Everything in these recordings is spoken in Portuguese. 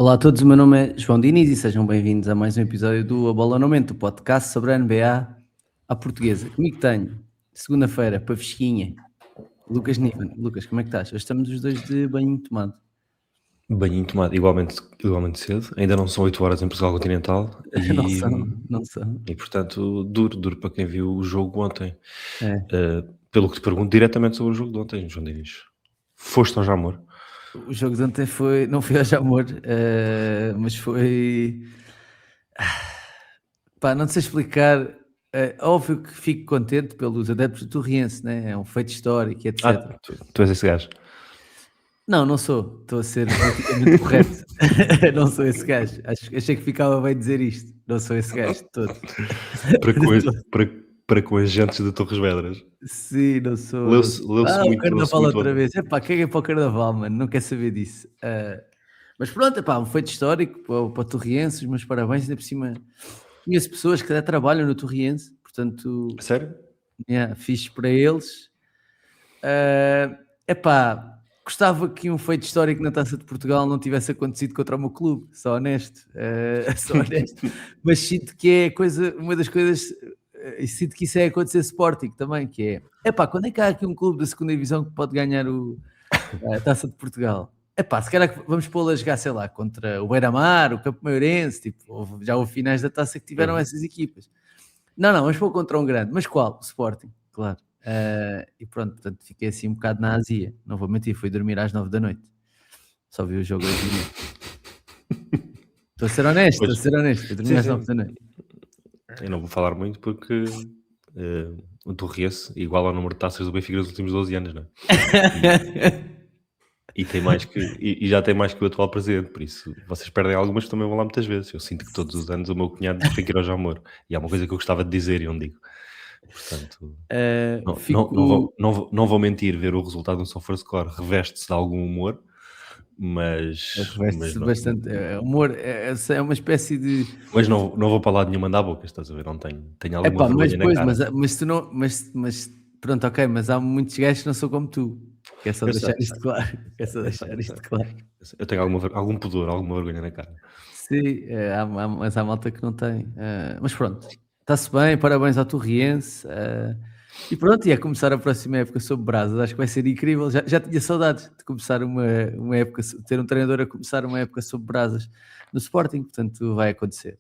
Olá a todos, o meu nome é João Diniz e sejam bem-vindos a mais um episódio do A Bola no Momento, o podcast sobre a NBA à portuguesa. Comigo tenho, segunda-feira, para fresquinha, Lucas Niven. Lucas, como é que estás? Hoje estamos os dois de banho tomado. Banho tomado igualmente cedo, ainda não são 8 horas em Portugal continental Não e, são, não são. e portanto duro para quem viu o jogo ontem. É. Pelo que te pergunto diretamente sobre o jogo de ontem, João Diniz. Foste ao Jamor? O jogo de ontem não foi ao Jamor, mas foi... Pá, não sei explicar. Óbvio que fico contente pelos adeptos do Torriense, né? É um feito histórico, etc. Tu és esse gajo. Não sou. Estou a ser politicamente correto. Não sou esse gajo. Achei que ficava bem dizer isto. Não sou esse gajo de todo. Para com as gentes de Torres Vedras. Sim, não sou. Leu-se O muito, carnaval muito outra ontem. vez. Epá, caguei para o carnaval, mano. Não quer saber disso. Mas pronto, epá, um feito histórico para o Torriense. Os meus parabéns. Ainda por cima, conheço pessoas que até trabalham no Torriense. Portanto, Sério? fixe para eles. Epá, gostava que um feito histórico na Taça de Portugal não tivesse acontecido contra o meu clube, só honesto, só honesto. Mas sinto que é uma das coisas, e sinto que isso é acontecer Sporting também, que é, epá, quando é que há aqui um clube da segunda divisão que pode ganhar a Taça de Portugal? Epá, se calhar vamos pô-la a jogar, sei lá, contra o Beira-Mar, o Campo Mairense, tipo, já houve finais da Taça que tiveram essas equipas. Não, vamos pôr contra um grande, mas qual? O Sporting, claro. E pronto, portanto, fiquei assim um bocado na azia. Não vou mentir, fui dormir às 9 da noite. Só vi o jogo hoje de manhã. Estou a ser honesto, fui dormir às 9 da noite. Eu não vou falar muito porque o Torres igual ao número de taças do Benfica nos últimos 12 anos, não é? E já tem mais que o atual presidente, por isso vocês perdem algumas que também vão lá muitas vezes. Eu sinto que todos os anos o meu cunhado diz que tem que ir ao Jamor. E é uma coisa que eu gostava de dizer e não digo. Portanto, não vou mentir, ver o resultado no SofaScore reveste-se de algum humor, mas Reveste-se não, bastante. Humor é uma espécie de. mas não vou para lado nenhum mandar a boca, estás a ver? Não tenho alguma Epá, mas vergonha na depois, cara. mas tu não. Mas pronto, ok, mas há muitos gajos que não são como tu. Quer só Eu deixar sei, isto claro. Quer só deixar isto claro. eu tenho algum pudor, alguma vergonha na cara. Sim, mas há malta que não tem. Mas pronto, está-se bem, parabéns ao Torriense. E pronto, e é começar a próxima época sob brasas. Acho que vai ser incrível. Já tinha saudades de começar uma época, ter um treinador a começar uma época sob brasas no Sporting, portanto vai acontecer.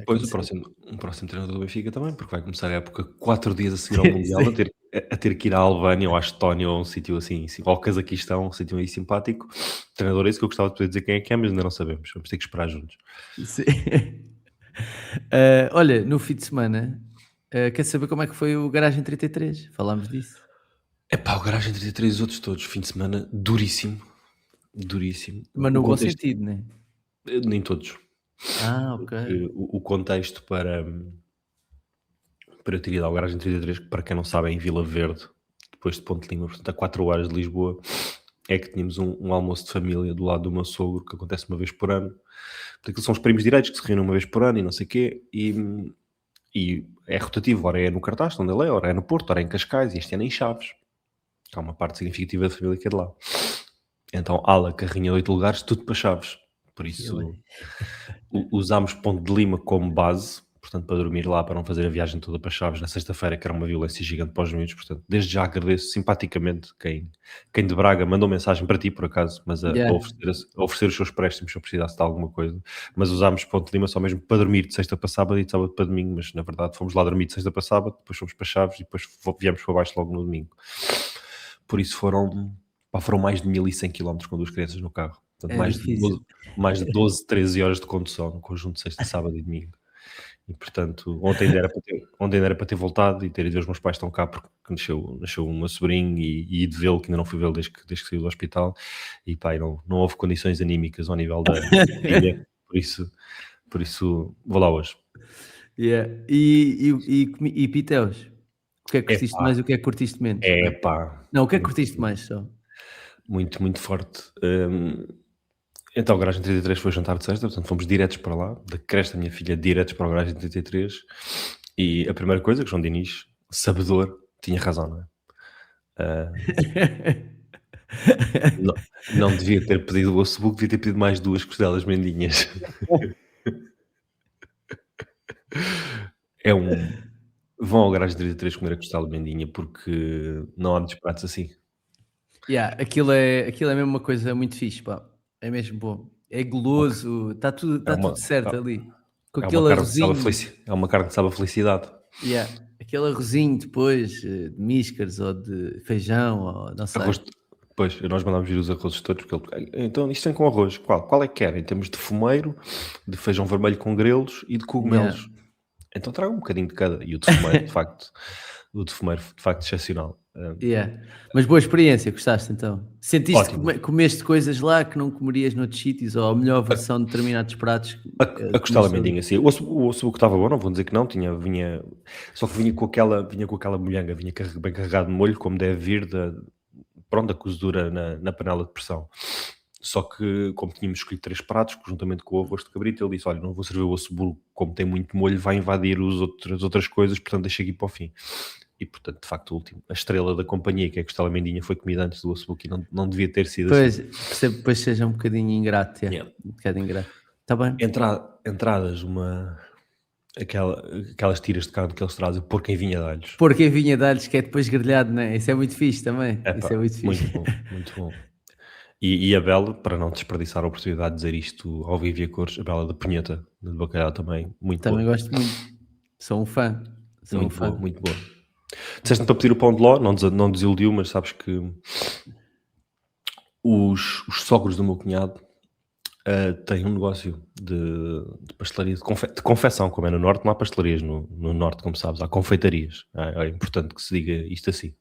Pois, o próximo treinador do Benfica também, porque vai começar a época 4 dias a seguir ao Mundial, a ter que ir à Albânia ou à Estónia ou a um sítio assim, ou ao Cazaquistão, um sítio aí simpático. Treinador é isso que eu gostava de poder dizer quem é, mas ainda não sabemos. Vamos ter que esperar juntos. Sim. Olha, no fim de semana, quer saber como é que foi o Garagem 33? Falámos disso. O Garagem 33 e os outros todos, fim de semana duríssimo. Mas no bom sentido, né? Nem todos. Ok. O contexto para eu ter ido ao Garagem 33, que para quem não sabe é em Vila Verde, depois de Ponte Lima, portanto a 4 horas de Lisboa, é que tínhamos um almoço de família do lado do meu sogro, que acontece uma vez por ano. Portanto, são os primos direitos que se reúnem uma vez por ano e não sei o quê, e é rotativo, ora é no Cartaz, onde ele é, ora é no Porto, ora é em Cascais, e este ano é em Chaves. Há uma parte significativa da família que é de lá. Então, ala, carrinha de 8 lugares, tudo para Chaves. Por isso, usámos Ponte de Lima como base, portanto, para dormir lá, para não fazer a viagem toda para Chaves na sexta-feira, que era uma violência gigante para os miúdos. Portanto, desde já agradeço simpaticamente quem de Braga mandou mensagem para ti, por acaso, mas a oferecer os seus préstimos se eu precisasse de alguma coisa. Mas usámos Ponte de Lima só mesmo para dormir de sexta para sábado e de sábado para domingo, mas na verdade fomos lá dormir de sexta para sábado, depois fomos para Chaves e depois viemos para baixo logo no domingo. Por isso foram mais de 1100 km com duas crianças no carro. Portanto, mais de 12, 13 horas de condução no conjunto de sexta, sábado e domingo. E, portanto, ontem ainda era para ter voltado e ter ido ver os meus pais estão cá porque nasceu o meu sobrinho e de vê-lo, que ainda não fui vê-lo desde que saiu do hospital. E pá, não houve condições anímicas ao nível da filha, por isso vou lá hoje. E Piteus? O que é que curtiste mais e o que é que curtiste menos? Não, o que é que curtiste mais só? Muito, muito forte. Então, o Garagem 33 foi jantar de sexta, portanto fomos diretos para lá, da creche da minha filha, diretos para o Garagem 33, e a primeira coisa que João Diniz, sabedor, tinha razão, não é? Não, não devia ter pedido o ossobuco, devia ter pedido mais 2 costelas mendinhas. É um Vão ao Garagem 33 comer a costela de mendinha, porque não há muitos pratos assim. Yeah, aquilo é mesmo uma coisa muito fixe, pá. É mesmo bom. É Ok. goloso, É está tudo uma certo ali. Com é uma aquele carne que sabe a arrozinho, felicidade. yeah, aquele arrozinho depois de míscaros ou de feijão, ou não sei. Arroz de Pois, nós mandámos vir os arrozes todos, porque ele: então isto tem com arroz, qual é que querem? Temos de fumeiro, de feijão vermelho com grelos e de Yeah. cogumelos. Então traga um bocadinho de cada. E o de fumeiro, de facto, excepcional. Yeah. Mas boa experiência, gostaste então? Sentiste que Ótimo. comeste coisas lá que não comerias noutros sítios, ou a melhor versão de determinados pratos que A costela comeste ali? mendinha, sim. O osso estava bom, não vou dizer que não, só que vinha com aquela molhanga, vinha bem carregado de molho, como deve vir da cozedura na panela de pressão. Só que, como tínhamos escolhido 3 pratos, juntamente com o arroz de cabrito, ele disse: olha, não vou servir o osso burro, como tem muito molho, vai invadir as outras coisas, portanto deixa aqui para o fim. E, portanto, de facto, a estrela da companhia, que é a costela mendinha, foi comida antes do osso burro e não devia ter sido assim. Pois, percebo que depois seja um bocadinho ingrato, yeah. Yeah. Um bocado ingrato. Está bem? Entradas, aquelas tiras de carne que eles trazem, porco em vinha de alhos. Porco em vinha de alhos, que é depois grelhado, né? Isso é muito fixe também. Isso é Epá, muito fixe. muito bom, muito bom. E a Bela, para não desperdiçar a oportunidade de dizer isto ao vivo e a cores, a Bela da Punheta, de bacalhau também, muito Também boa. gosto muito. Sou um fã. Sou um Muito fã. boa, muito boa. Disseste-me para pedir o pão de ló, não desiludiu, mas sabes que os sogros do meu cunhado têm um negócio de pastelaria, de confecção, como é no Norte, não há pastelarias no Norte, como sabes, há confeitarias. É importante que se diga isto assim.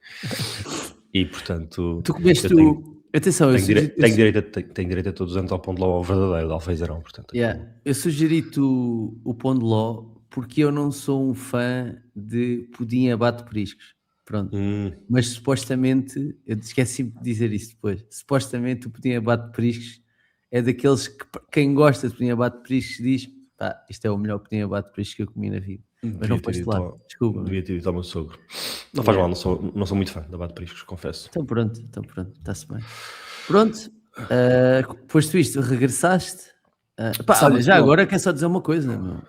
E, portanto, Tu comeste eu tenho, o. Atenção, tenho, dire- tenho direito a todos os anos ao pão de ló ao verdadeiro, de alfeizarão, portanto. yeah, eu sugeri-te o pão de ló porque eu não sou um fã de pudim a bate-periscos. Pronto. Hum, Mas supostamente, eu esqueci-me de dizer isso depois, supostamente o pudim a bate-periscos é daqueles que quem gosta de pudim a bate-periscos diz: pá, isto é o melhor pudim a bate-periscos que eu comi na vida. Mas não devia ter foste dito lá, desculpa. devia ter dito ao meu sogro. Não faz Yeah. mal, não sou muito fã da Bate Priscos, confesso. Então pronto, está-se bem. Pronto, posto isto, regressaste. Pá, olha, Sábado, já não. agora quero só dizer uma coisa, meu.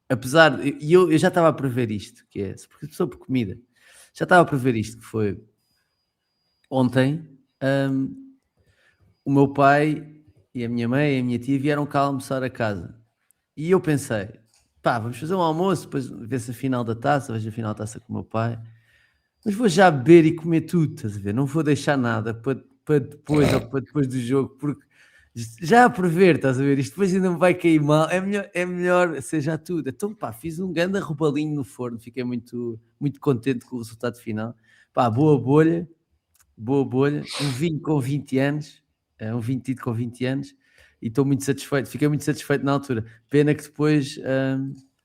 Apesar, e eu já estava a prever isto, que é, porque sou por comida, já estava a prever isto, que foi ontem, o meu pai e a minha mãe e a minha tia vieram cá almoçar a casa. E eu pensei, pá, vamos fazer um almoço, depois ver-se a final da taça, vejo a final da taça com o meu pai. Mas vou já beber e comer tudo, estás a ver? Não vou deixar nada para depois ou para depois do jogo, porque já a prever, estás a ver? Isto depois ainda me vai cair mal. É melhor ser já tudo. Então, pá, fiz um grande arrobalinho no forno, fiquei muito, muito contente com o resultado final. Pá, boa bolha. Um vinho com 20 anos, um vinho tido com 20 anos, e estou muito satisfeito. Fiquei muito satisfeito na altura. Pena que depois,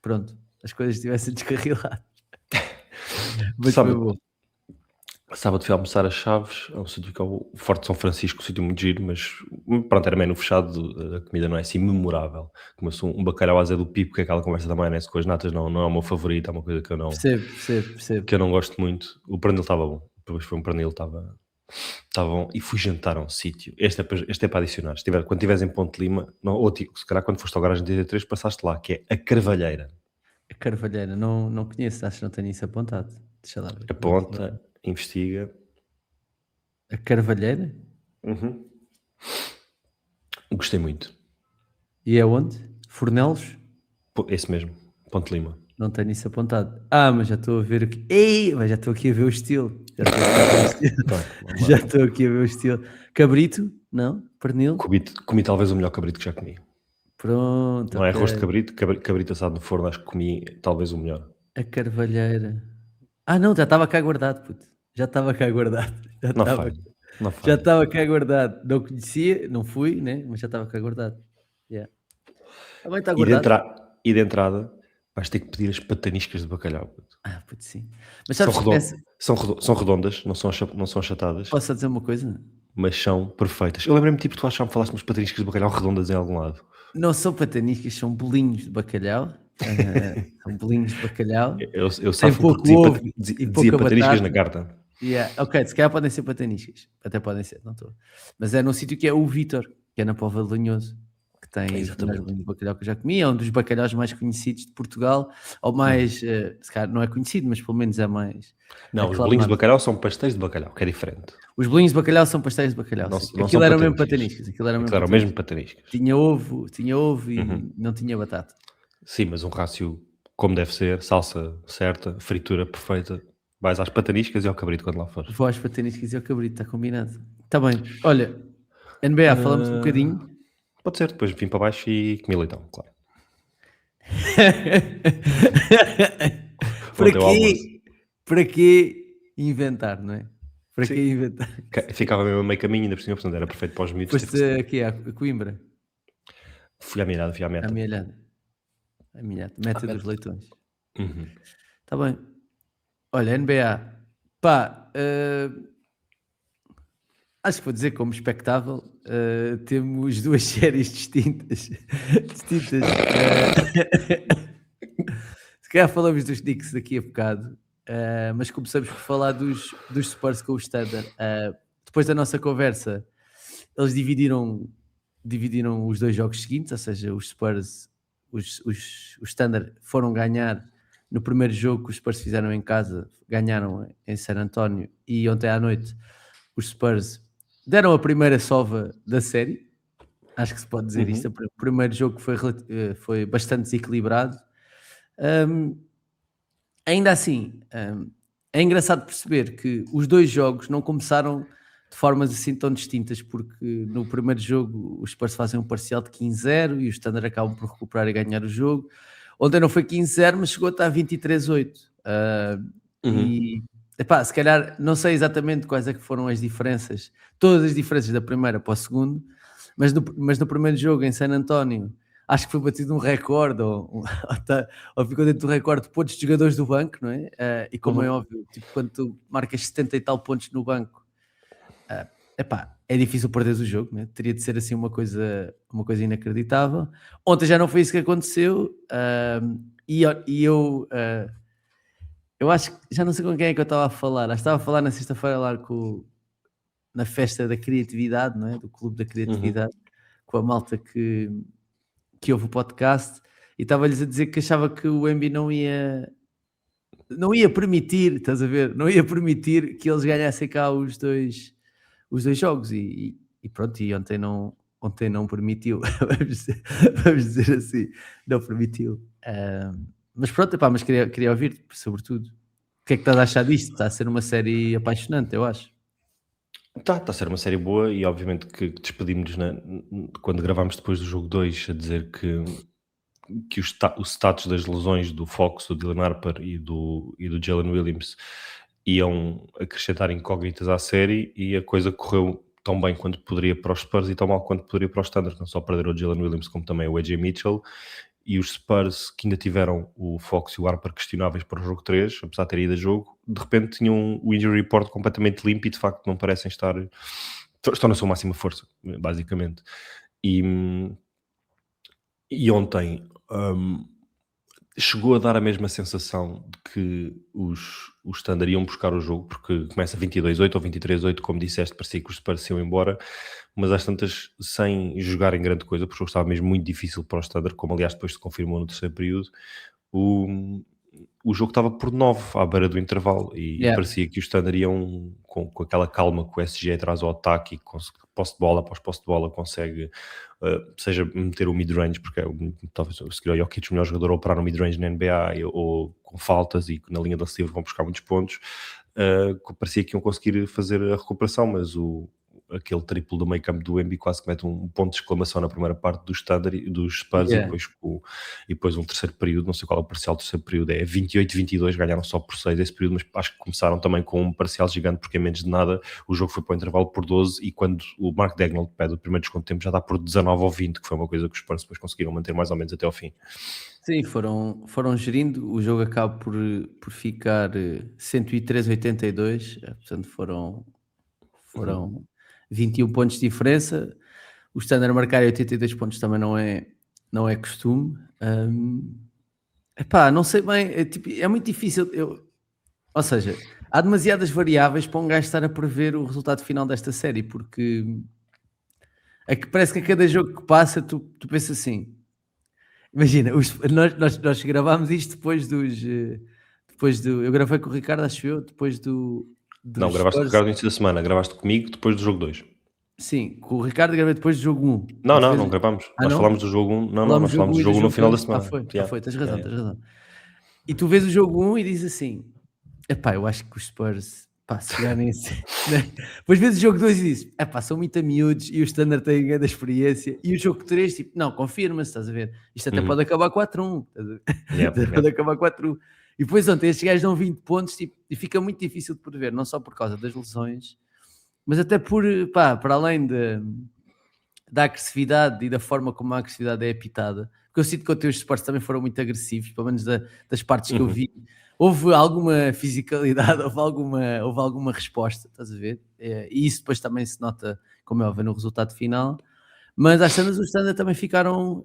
pronto, as coisas tivessem descarrilado. Mas foi bom. Sábado fui almoçar a Chaves, a um sítio que é o Forte de São Francisco, um sítio muito giro, mas pronto, era menu fechado, a comida não é assim memorável. Começou um bacalhau à Zé do Pipo, que é aquela conversa da maionese com as natas, não é o meu favorito, é uma coisa que eu Percebo. não gosto muito. O pernil estava bom, depois foi um pernil, estava bom, e fui jantar a um sítio. Este é para adicionar, quando estiveres em Ponte Lima, não, ou se calhar quando foste ao Garagem 33 passaste lá, que é a Carvalheira. A Carvalheira, não conheço, acho que não tenho isso apontado. Deixa lá ver. Aponta, investiga. A Carvalheira? Uhum. Gostei muito. E é onde? Fornelos? Esse mesmo, Ponte Lima. Não tenho isso apontado. Mas já estou a ver aqui. Ei, mas já estou aqui a ver o estilo. Já estou aqui a ver o estilo. Cabrito? Não? Pernil? Comi talvez o melhor cabrito que já comi. Pronto. Não é arroz de cabrito, cabrito assado no forno, acho que comi talvez o melhor. A Carvalheira. Não, já estava cá guardado, puto. Já estava cá guardado. Não falha. Já estava cá guardado. Não conhecia, não fui, né? Mas já estava cá guardado. Yeah. Também está guardado. E de entrada, vais ter que pedir as pataniscas de bacalhau. Puto. Puto, sim. Mas sabes são redondas, não são achatadas. Posso só dizer uma coisa? Mas são perfeitas. Eu lembrei-me, tipo, tu achava que falaste umas pataniscas de bacalhau redondas em algum lado. Não são pataniscas, são bolinhos de bacalhau. São bolinhos de bacalhau. Eu Tem pouco ovo e dizia pouca pataniscas batata. na carta. Ok, se calhar podem ser pataniscas. Até podem ser, não estou. Mas é num sítio que é o Vítor, que é na Póvoa de Lanhoso, que tem os melhores bolinhos de bacalhau que eu já comi. É um dos bacalhaus mais conhecidos de Portugal, ou mais, se calhar não é conhecido, mas pelo menos é mais Não, os aclamado. bolinhos de bacalhau são pastéis de bacalhau, que é diferente. Os bolinhos de bacalhau são pastéis de bacalhau. Não, Sim. não Aquilo são era mesmo pataniscas. pataniscas. Aquilo era Aquilo mesmo pataniscas. Tinha ovo e não tinha batata. Sim, mas um rácio como deve ser, salsa certa, fritura perfeita. Vais às pataniscas e ao cabrito quando lá fores. Vou às pataniscas e ao cabrito, está combinado. Está bem. Olha, NBA, falamos um bocadinho. Pode ser, depois vim para baixo e comi leitão, claro. Para quê inventar, não é? Para que inventar? Ficava mesmo a meio caminho, ainda por cima, portanto era perfeito para os miúdos. Foste aqui a Coimbra? Fui à Mirada, fui à Meta. À Milhada. Meta dos leitões. Está bem. Olha, NBA. Pá, acho que vou dizer como espectável, temos duas séries distintas. Se calhar falamos dos Knicks daqui a bocado, mas começamos por falar dos Spurs com o Standard. Depois da nossa conversa, eles dividiram os dois jogos seguintes, ou seja, os Spurs, os Standard foram ganhar no primeiro jogo que os Spurs fizeram em casa, ganharam em San António, e ontem à noite os Spurs deram a primeira sova da série. Acho que se pode dizer isto. O primeiro jogo foi bastante desequilibrado. Ainda assim, é engraçado perceber que os dois jogos não começaram de formas assim tão distintas, porque no primeiro jogo os Spurs fazem um parcial de 15-0 e os Thunder acabam por recuperar e ganhar o jogo. Ontem não foi 15-0, mas chegou a estar 23-8. E epá, se calhar não sei exatamente quais é que foram as diferenças, todas as diferenças da primeira para o segundo, mas no primeiro jogo em San António acho que foi batido um recorde ou ficou dentro do recorde de pontos de jogadores do banco, não é? E como é óbvio, tipo, quando tu marcas 70 e tal pontos no banco, epá, é difícil perderes o jogo, né? Teria de ser assim uma coisa inacreditável. Ontem já não foi isso que aconteceu, eu acho que já não sei com quem é que eu estava a falar. Estava a falar na sexta-feira lá na festa da criatividade, não é? Do Clube da Criatividade, com a malta que ouve o podcast, e estava-lhes a dizer que achava que o Embi não ia permitir, estás a ver? Não ia permitir que eles ganhassem cá os dois jogos, e pronto, e ontem não permitiu. vamos dizer assim, não permitiu. Mas pronto, epá, mas queria ouvir, sobretudo. O que é que estás a achar disto? Está a ser uma série apaixonante, eu acho. Está a ser uma série boa e obviamente que despedimos-nos quando gravámos depois do jogo 2 a dizer que o status das lesões do Fox, do Dylan Harper e do Jalen Williams iam acrescentar incógnitas à série, e a coisa correu tão bem quanto poderia para os Spurs e tão mal quanto poderia para os Thunder. Não só perderam o Jalen Williams como também o AJ Mitchell, e os Spurs, que ainda tiveram o Fox e o Harper questionáveis para o jogo 3, apesar de ter ido a jogo, de repente tinham o injury report completamente limpo e de facto não parecem estão na sua máxima força, basicamente. E ontem chegou a dar a mesma sensação de que os Thunder iam buscar o jogo, porque começa 22-8 ou 23-8, como disseste, parecia que os Spurs iam embora, mas às tantas sem jogarem grande coisa, porque o jogo estava mesmo muito difícil para os Thunder, como aliás depois se confirmou no terceiro período. O jogo estava por 9 à beira do intervalo e parecia que os Thunder iam com aquela calma que o SG atrás ao ataque e posse de bola após posse de bola consegue, seja meter o mid-range, porque talvez se calhar o Jokic, o melhor jogador a operar no mid-range na NBA, ou com faltas e na linha da livre vão buscar muitos pontos, parecia que iam conseguir fazer a recuperação, mas aquele triplo do meio campo do Embi quase que mete um ponto de exclamação na primeira parte dos Spurs, e depois um terceiro período, não sei qual é o parcial do terceiro período, é 28-22, ganharam só por 6 esse período, mas acho que começaram também com um parcial gigante, porque em menos de nada o jogo foi para o intervalo por 12, e quando o Mark Daigneault pede o primeiro desconto de tempo já está por 19 ou 20, que foi uma coisa que os Spurs depois conseguiram manter mais ou menos até ao fim. Sim, foram gerindo, o jogo acaba por ficar 103-82, portanto foram 21 pontos de diferença. O Standard a marcar 82 pontos também não é costume. Epá, não sei bem, é muito difícil. Ou seja, há demasiadas variáveis para um gajo estar a prever o resultado final desta série, porque parece que a cada jogo que passa tu pensas assim, imagina, nós gravámos isto eu gravei com o Ricardo, acho eu, depois dos Não, gravaste com o Spurs. Ricardo no início da semana, gravaste comigo depois do jogo 2. Sim, com o Ricardo gravei depois do jogo 1. Não gravámos. Nós não? falámos do jogo 1. Não, Falámos nós do jogo falámos 1 do e do jogo 1 no jogo final da 2. semana. Foi, tens razão. E tu vês o jogo 1 e dizes assim, epá, eu acho que os Spurs, pá, se jogarem assim, né? Depois vês o jogo 2 e dizes, epá, são muito miúdos e o Standard tem grande experiência. E o jogo 3, tipo, não, confirma-se, estás a ver? Isto até pode acabar 4-1. Pode acabar 4-1. E depois ontem estes gajos dão 20 pontos, tipo, e fica muito difícil de prever, não só por causa das lesões, mas até para além da agressividade e da forma como a agressividade é apitada. Porque eu sinto que ontem os Spurs também foram muito agressivos, pelo menos das partes que eu vi. Houve alguma fisicalidade, houve alguma resposta, estás a ver? E isso depois também se nota, como é óbvio, no resultado final. Mas às tantas os Standard também ficaram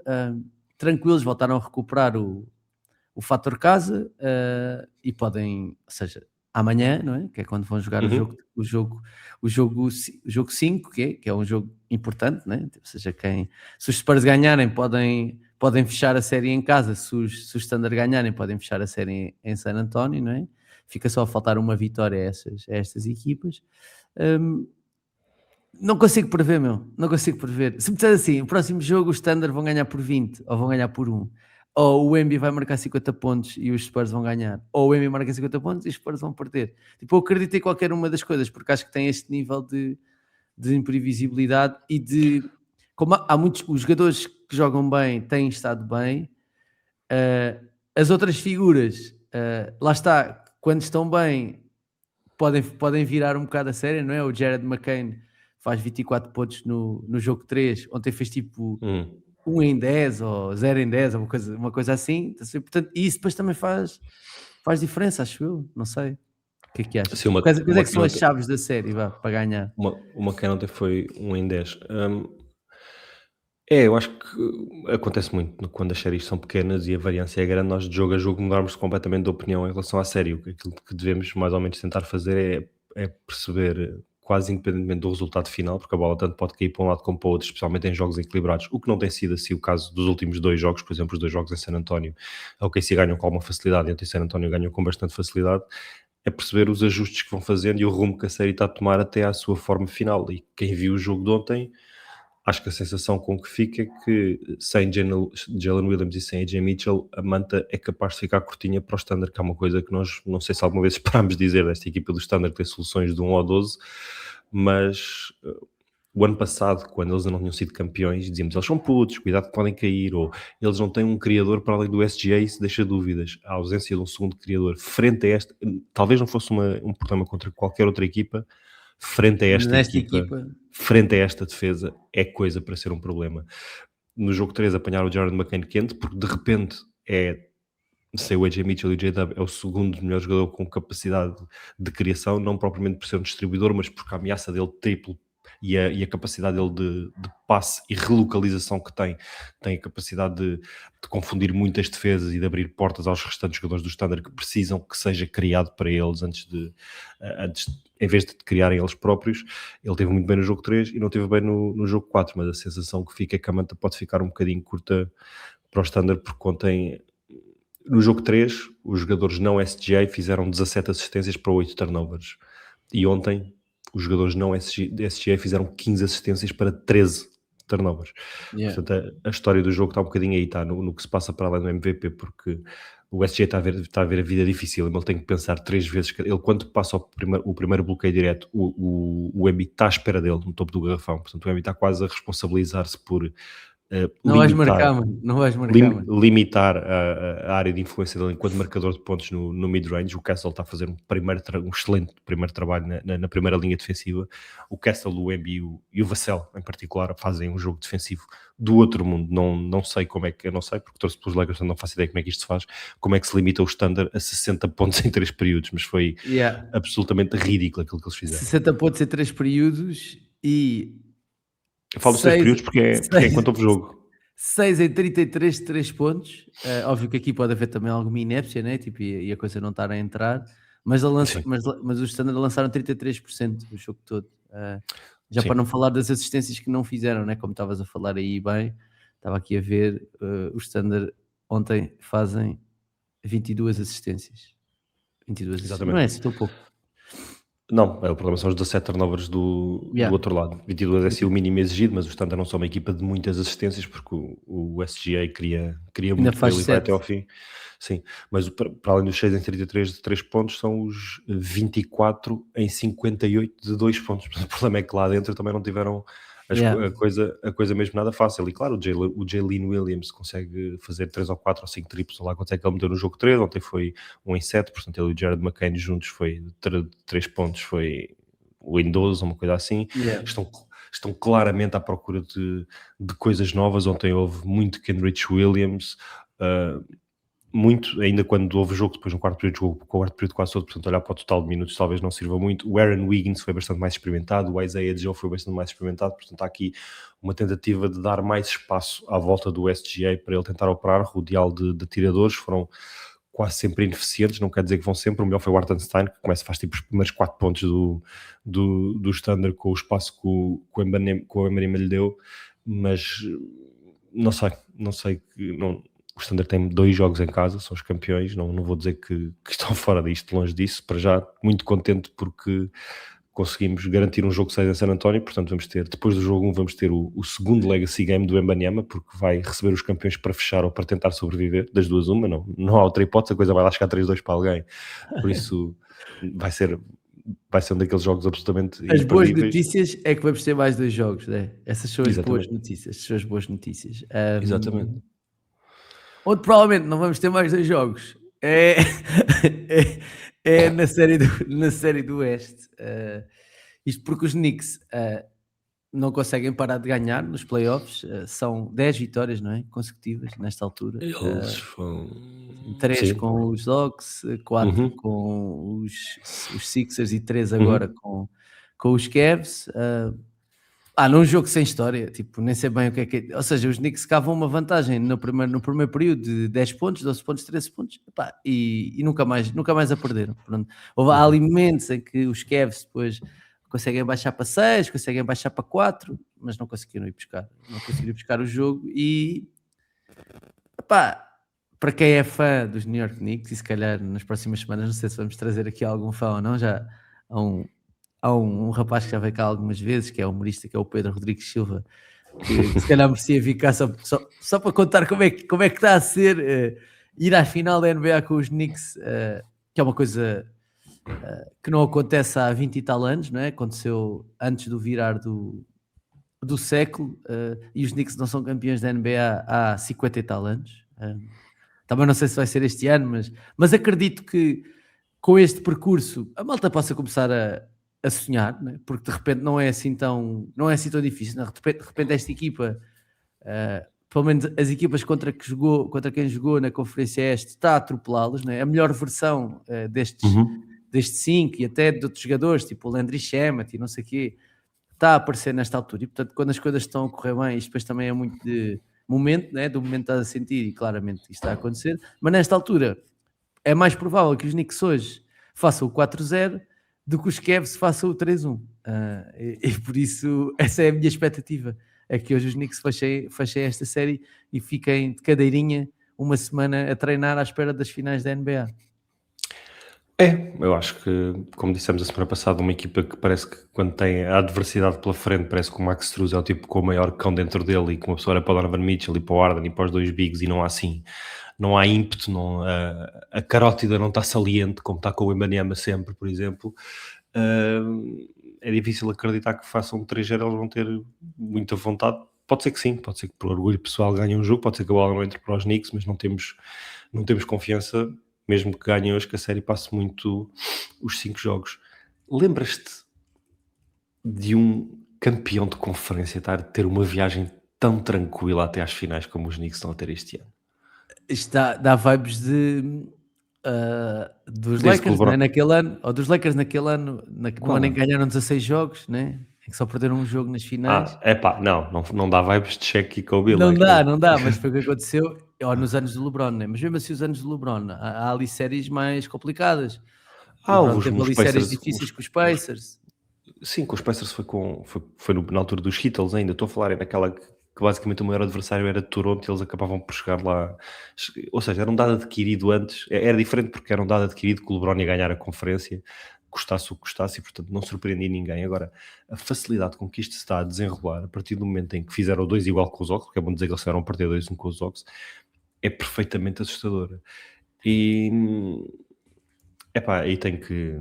tranquilos, voltaram a recuperar o fator casa e podem, ou seja, amanhã, não é? Que é quando vão jogar o jogo 5, que é um jogo importante, né? Ou seja, se os Spurs ganharem podem fechar a série em casa, se os Standard ganharem podem fechar a série em San António, não é? Fica só a faltar uma vitória a estas equipas. Não consigo prever, não consigo prever. Se me disser assim, o próximo jogo os Standard vão ganhar por 20 ou vão ganhar por 1, ou o Embiid vai marcar 50 pontos e os Spurs vão ganhar, ou o Embiid marca 50 pontos e os Spurs vão perder. Tipo, eu acredito em qualquer uma das coisas, porque acho que tem este nível de imprevisibilidade e como há muitos, os jogadores que jogam bem têm estado bem, as outras figuras, lá está, quando estão bem, podem virar um bocado a sério, não é? O Jared McCain faz 24 pontos no jogo 3, ontem fez tipo 1 em 10 ou 0 em 10, uma coisa assim. Portanto, isso depois também faz diferença, acho eu, não sei. O que é que achas? Sim, Quais é que são as chaves da série para ganhar? Uma que ontem foi 1 em 10. Eu acho que acontece muito quando as séries são pequenas e a variância é grande, nós de jogo a jogo mudarmos completamente de opinião em relação à série. Aquilo que devemos mais ou menos tentar fazer é perceber, quase independentemente do resultado final, porque a bola tanto pode cair para um lado como para o outro, especialmente em jogos equilibrados, o que não tem sido assim o caso dos últimos 2 jogos, por exemplo, os 2 jogos em San António, a OKC ganham com alguma facilidade e ontem San António ganham com bastante facilidade, é perceber os ajustes que vão fazendo e o rumo que a série está a tomar até à sua forma final. E quem viu o jogo de ontem, acho que a sensação com que fica é que sem Jalen Williams e sem AJ Mitchell, a manta é capaz de ficar curtinha para o Standard, que é uma coisa que nós, não sei se alguma vez esperámos dizer desta equipa do Standard, ter soluções de 1 ou 12, mas o ano passado, quando eles não tinham sido campeões, dizíamos, eles são putos, cuidado que podem cair, ou eles não têm um criador para além do SGA, isso deixa dúvidas. A ausência de um segundo criador frente a esta, talvez não fosse um problema contra qualquer outra equipa, frente a esta equipa, frente a esta defesa, é coisa para ser um problema. No jogo 3 apanhar o Jared McCain quente, porque de repente sei o AJ Mitchell e o J-Dub é o segundo melhor jogador com capacidade de criação, não propriamente por ser um distribuidor, mas porque a ameaça dele triplo e a capacidade dele de passe e relocalização que tem a capacidade de confundir muitas defesas e de abrir portas aos restantes jogadores do Standard que precisam que seja criado para eles antes em vez de criarem eles próprios. Ele teve muito bem no jogo 3 e não teve bem no jogo 4, mas a sensação que fica é que a manta pode ficar um bocadinho curta para o Standard, porque ontem no jogo 3 os jogadores não SGA fizeram 17 assistências para 8 turnovers e ontem os jogadores não SGA fizeram 15 assistências para 13 turnovers. Portanto, a história do jogo está um bocadinho aí, está no que se passa para além do MVP, porque o SGA está a ver a vida difícil, ele tem que pensar 3 vezes. Ele, quando passa o primeiro bloqueio direto, o Embiid está à espera dele no topo do garrafão. Portanto, o Embiid está quase a responsabilizar-se por não vais marcar, mano. Limitar a área de influência dele enquanto marcador de pontos no mid-range. O Castle está a fazer um excelente primeiro trabalho na primeira linha defensiva. O Castle, o Embiid e o Vassell, em particular, fazem um jogo defensivo do outro mundo. Não sei como é que, eu não sei, porque torço pelos Lakers, não faço ideia como é que isto se faz, como é que se limita o Standard a 60 pontos em 3 períodos, mas foi absolutamente ridículo aquilo que eles fizeram. 60 pontos em 3 períodos e... Eu falo dos 3 períodos porque é enquanto houve jogo. 6 em 33 de 3 pontos. Óbvio que aqui pode haver também alguma inépcia, né? Tipo, e a coisa não estar a entrar, Mas, Sim, mas os Standard lançaram 33% o jogo todo. Já para sim. não falar das assistências que não fizeram, né? Como estavas a falar aí bem, estava aqui a ver, os Standard ontem fazem 22 assistências. 22 assistências. Não é Exatamente. assim tão pouco. Não, o problema são os 17 turnovers do Yeah. outro lado. 22 é sim o mínimo exigido, mas o Standard não são uma equipa de muitas assistências, porque o SGA queria Ainda muito para faz ele e vai até 7. ao fim. Sim, mas para além dos 6 em 33 de 3 pontos, são os 24 em 58 de 2 pontos. O problema é que lá dentro também não tiveram Yeah. a coisa mesmo nada fácil. E claro, o Jalen Williams consegue fazer 3 ou 4 ou 5 triplos, lá quanto é que ele meteu no jogo 3, ontem foi 1 em 7, portanto ele e o Jared McCain juntos foi 3 pontos, foi o em 12, uma coisa assim. Yeah. Estão claramente à procura de coisas novas. Ontem houve muito Kenrich Williams, muito, ainda quando houve jogo depois no quarto período, jogou com o quarto período quase todo, portanto olhar para o total de minutos talvez não sirva muito. O Aaron Wiggins foi bastante mais experimentado, o Isaiah Joe foi bastante mais experimentado, portanto há aqui uma tentativa de dar mais espaço à volta do SGA para ele tentar operar, rodeá-lo de tiradores. Foram quase sempre ineficientes, não quer dizer que vão sempre. O melhor foi o Hartenstein, que faz tipo os primeiros 4 pontos do Standard com o espaço que o Embanema lhe deu, mas não sei, o Standard tem 2 jogos em casa, são os campeões, não vou dizer que estão fora disto, longe disso. Para já, muito contente porque conseguimos garantir um jogo 6 em San António, portanto vamos ter, depois do jogo 1, vamos ter o segundo Legacy Game do Embanyama, porque vai receber os campeões para fechar ou para tentar sobreviver, das duas uma, não há outra hipótese, a coisa vai lá chegar 3-2 para alguém, por isso vai ser um daqueles jogos absolutamente As boas imperdíveis. notícias é que vamos ter mais 2 jogos, né? Essas são as boas Exatamente. notícias. Essas são as boas notícias. Exatamente. Onde provavelmente não vamos ter mais 2 jogos é, é na série do Oeste. Isto porque os Knicks não conseguem parar de ganhar nos playoffs. São 10 vitórias, não é? Consecutivas nesta altura. Eles vão... 3 Sim. com os Hawks, 4 Uhum. com os Sixers e 3 agora com os Cavs. Num jogo sem história, tipo, nem sei bem o que é. Ou seja, os Knicks cavam uma vantagem no primeiro período de 10 pontos, 12 pontos, 13 pontos, e nunca mais a perderam. Pronto. Há ali momentos em que os Cavs depois conseguem baixar para 6, conseguem baixar para 4, mas não conseguiram ir buscar o jogo. E para quem é fã dos New York Knicks, e se calhar nas próximas semanas, não sei se vamos trazer aqui algum fã ou não, já há um rapaz que já veio cá algumas vezes, que é humorista, que é o Pedro Rodrigues Silva, que se calhar merecia vir cá só para contar como é que está a ser ir à final da NBA com os Knicks, que é uma coisa que não acontece há 20 e tal anos, não é? Aconteceu antes do virar do século, e os Knicks não são campeões da NBA há 50 e tal anos. Também não sei se vai ser este ano, mas acredito que com este percurso a malta possa começar a sonhar, né? Porque de repente não é assim tão difícil, né? De repente esta equipa, pelo menos as equipas contra quem jogou na Conferência Este, está a atropelá-los, né? A melhor versão destes 5 e até de outros jogadores, tipo o Landry Shamet e não sei o quê, está a aparecer nesta altura. E portanto, quando as coisas estão a correr bem, isto depois também é muito de momento, né? Do momento que estás a sentir, e claramente isto está a acontecer, mas nesta altura é mais provável que os Knicks hoje façam o 4-0 do que os Cavs façam o 3-1. E por isso, essa é a minha expectativa. É que hoje os Knicks fechem esta série e fiquem de cadeirinha uma semana a treinar à espera das finais da NBA. Eu acho que, como dissemos a semana passada, uma equipa que parece que quando tem a adversidade pela frente, parece que o Max Struz é o tipo com o maior cão dentro dele, e que uma pessoa olha para o Donovan Mitchell e para o Harden e para os 2 bigs e não há ímpeto, a carótida não está saliente como está com o Embanyama sempre, por exemplo. É difícil acreditar que façam um 3-0, eles vão ter muita vontade. Pode ser que sim, pode ser que por orgulho pessoal ganhem um jogo, pode ser que a bola não entre para os Knicks, mas não temos confiança, mesmo que ganhem hoje, que a série passe muito os 5 jogos. Lembras-te de um campeão de conferência ter uma viagem tão tranquila até às finais como os Knicks estão a ter este ano? Isto dá vibes dos Lakers, né? Naquele ano, ou dos Lakers naquele ano, no ano em que ganharam 16 jogos, né? Em que só perderam um jogo nas finais. Não dá vibes de Shaq e Kobe. Não dá, mas foi o que aconteceu nos anos do LeBron, né? Mas mesmo assim os anos do LeBron, há ali séries mais complicadas. LeBron Os teve ali séries Pacers, difíceis com os Pacers. sim, com os Pacers foi na altura dos Heatles ainda. Estou a falar naquela que basicamente o maior adversário era Toronto e eles acabavam por chegar lá. Ou seja, era um dado adquirido antes. Era diferente porque era um dado adquirido que o LeBron ia ganhar a conferência, custasse o que custasse, e portanto não surpreendia ninguém. Agora, a facilidade com que isto se está a desenrolar a partir do momento em que fizeram 2 igual com os Hawks, porque é bom dizer que eles fizeram partir 2-1 com os Hawks, é perfeitamente assustadora. E epá, aí tenho que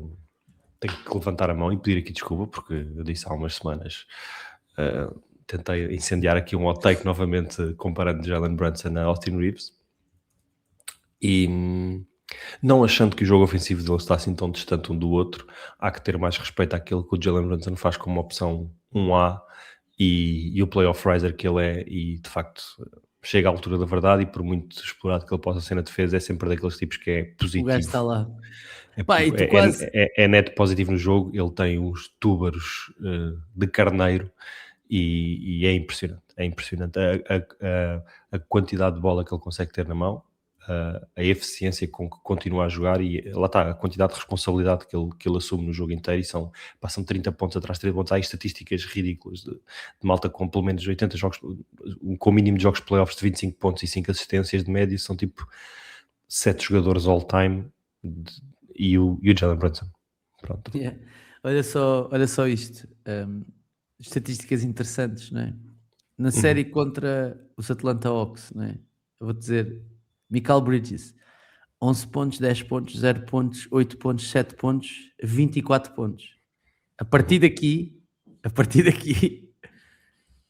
levantar a mão e pedir aqui desculpa, porque eu disse há umas semanas, tentei incendiar aqui um hot take novamente comparando Jalen Brunson a Austin Reeves, e não achando que o jogo ofensivo dele está assim tão distante um do outro, há que ter mais respeito àquilo que o Jalen Brunson faz como opção 1A e o playoff riser que ele é, e de facto chega à altura da verdade, e por muito explorado que ele possa ser na defesa, é sempre daqueles tipos que é O positivo. gajo está lá. É, Pá, e tu quase... é net positivo no jogo, ele tem uns túbaros de carneiro e é impressionante. É impressionante a quantidade de bola que ele consegue ter na mão, a eficiência com que continua a jogar, e lá está, a quantidade de responsabilidade que ele assume no jogo inteiro, e passam 30 pontos atrás de 30 pontos. Há estatísticas ridículas de malta com pelo menos 80 jogos, com mínimo de jogos playoffs de 25 pontos e 5 assistências de média, são tipo 7 jogadores all-time, e o Jalen Brunson. Pronto. Yeah. Olha só isto. Estatísticas interessantes, não é? Na série contra os Atlanta Hawks, não é? Eu vou dizer, Mikal Bridges, 11 pontos, 10 pontos, 0 pontos, 8 pontos, 7 pontos, 24 pontos. A partir daqui,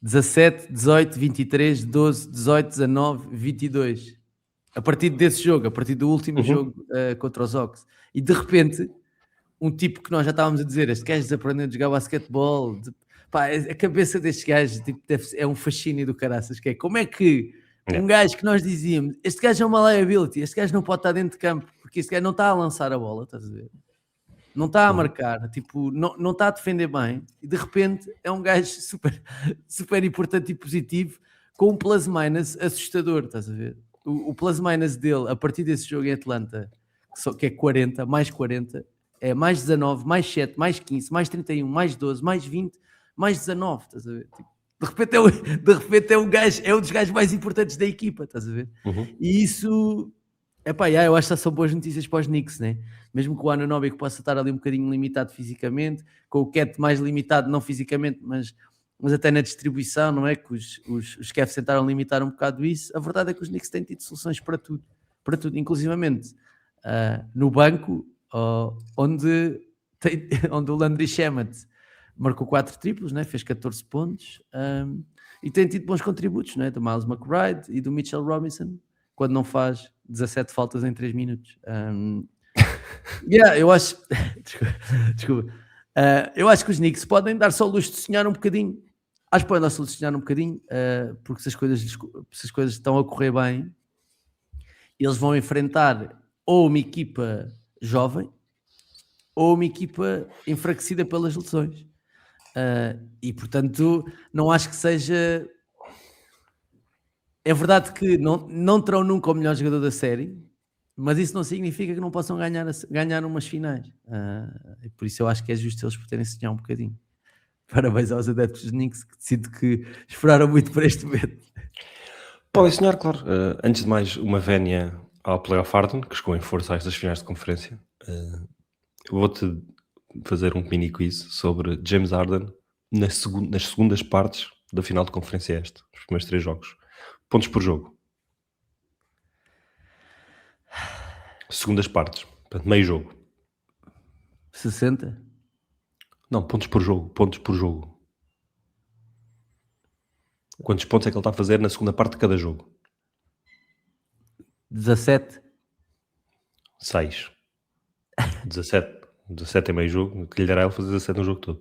17, 18, 23, 12, 18, 19, 22. A partir desse jogo, a partir do último jogo contra os Hawks. E de repente, um tipo que nós já estávamos a dizer, este gajo desaprendendo a jogar basquetebol, pá, a cabeça destes gajos tipo, é um fascínio do caraças, que é como é que um gajo que nós dizíamos, este gajo é uma liability, este gajo não pode estar dentro de campo, porque este gajo não está a lançar a bola, estás a ver? Não está a marcar, tipo, não está a defender bem, e de repente é um gajo super, super importante e positivo, com um plus-minus assustador, estás a ver? O plus-minus dele, a partir desse jogo em Atlanta, que é 40, mais 40, é mais 19, mais 7, mais 15, mais 31, mais 12, mais 20, mais 19, estás a ver? Tipo, de repente é um gajo, é um dos gajos mais importantes da equipa, estás a ver? E isso, eu acho que são boas notícias para os Knicks, né? Mesmo que o Anunoby possa estar ali um bocadinho limitado fisicamente, com o Cat mais limitado, não fisicamente, mas até na distribuição, não é? Que os Cavs tentaram limitar um bocado isso. A verdade é que os Knicks têm tido soluções para tudo, inclusivamente no banco, onde o Landry Shamet marcou 4 triplos, né? Fez 14 pontos, e tem tido bons contributos, né? Do Miles McBride e do Mitchell Robinson, quando não faz 17 faltas em 3 minutos. Eu acho desculpa. Eu acho que os Knicks podem dar só o luxo de sonhar um bocadinho. Acho que podem dar só o luxo de sonhar um bocadinho, porque se as coisas estão a correr bem, eles vão enfrentar ou uma equipa jovem ou uma equipa enfraquecida pelas lesões. E portanto, não acho que seja... É verdade que não terão nunca o melhor jogador da série, mas isso não significa que não possam ganhar umas finais. E por isso eu acho que é justo eles poderem sonhar um bocadinho. Parabéns aos adeptos dos Knicks, que sinto que esperaram muito para este momento. Podem sonhar, claro. Antes de mais, uma vénia ao Playoff Harden, que chegou em força a estas finais de conferência. Vou-te fazer um mini quiz sobre James Harden nas segundas partes da final de conferência este, os primeiros 3 jogos. Pontos por jogo. Segundas partes. Portanto, meio jogo. 60? Não, pontos por jogo. Quantos pontos é que ele está a fazer na segunda parte de cada jogo? 17? 6. 17 é meio jogo, que lhe dará ele fazer 17 no jogo todo.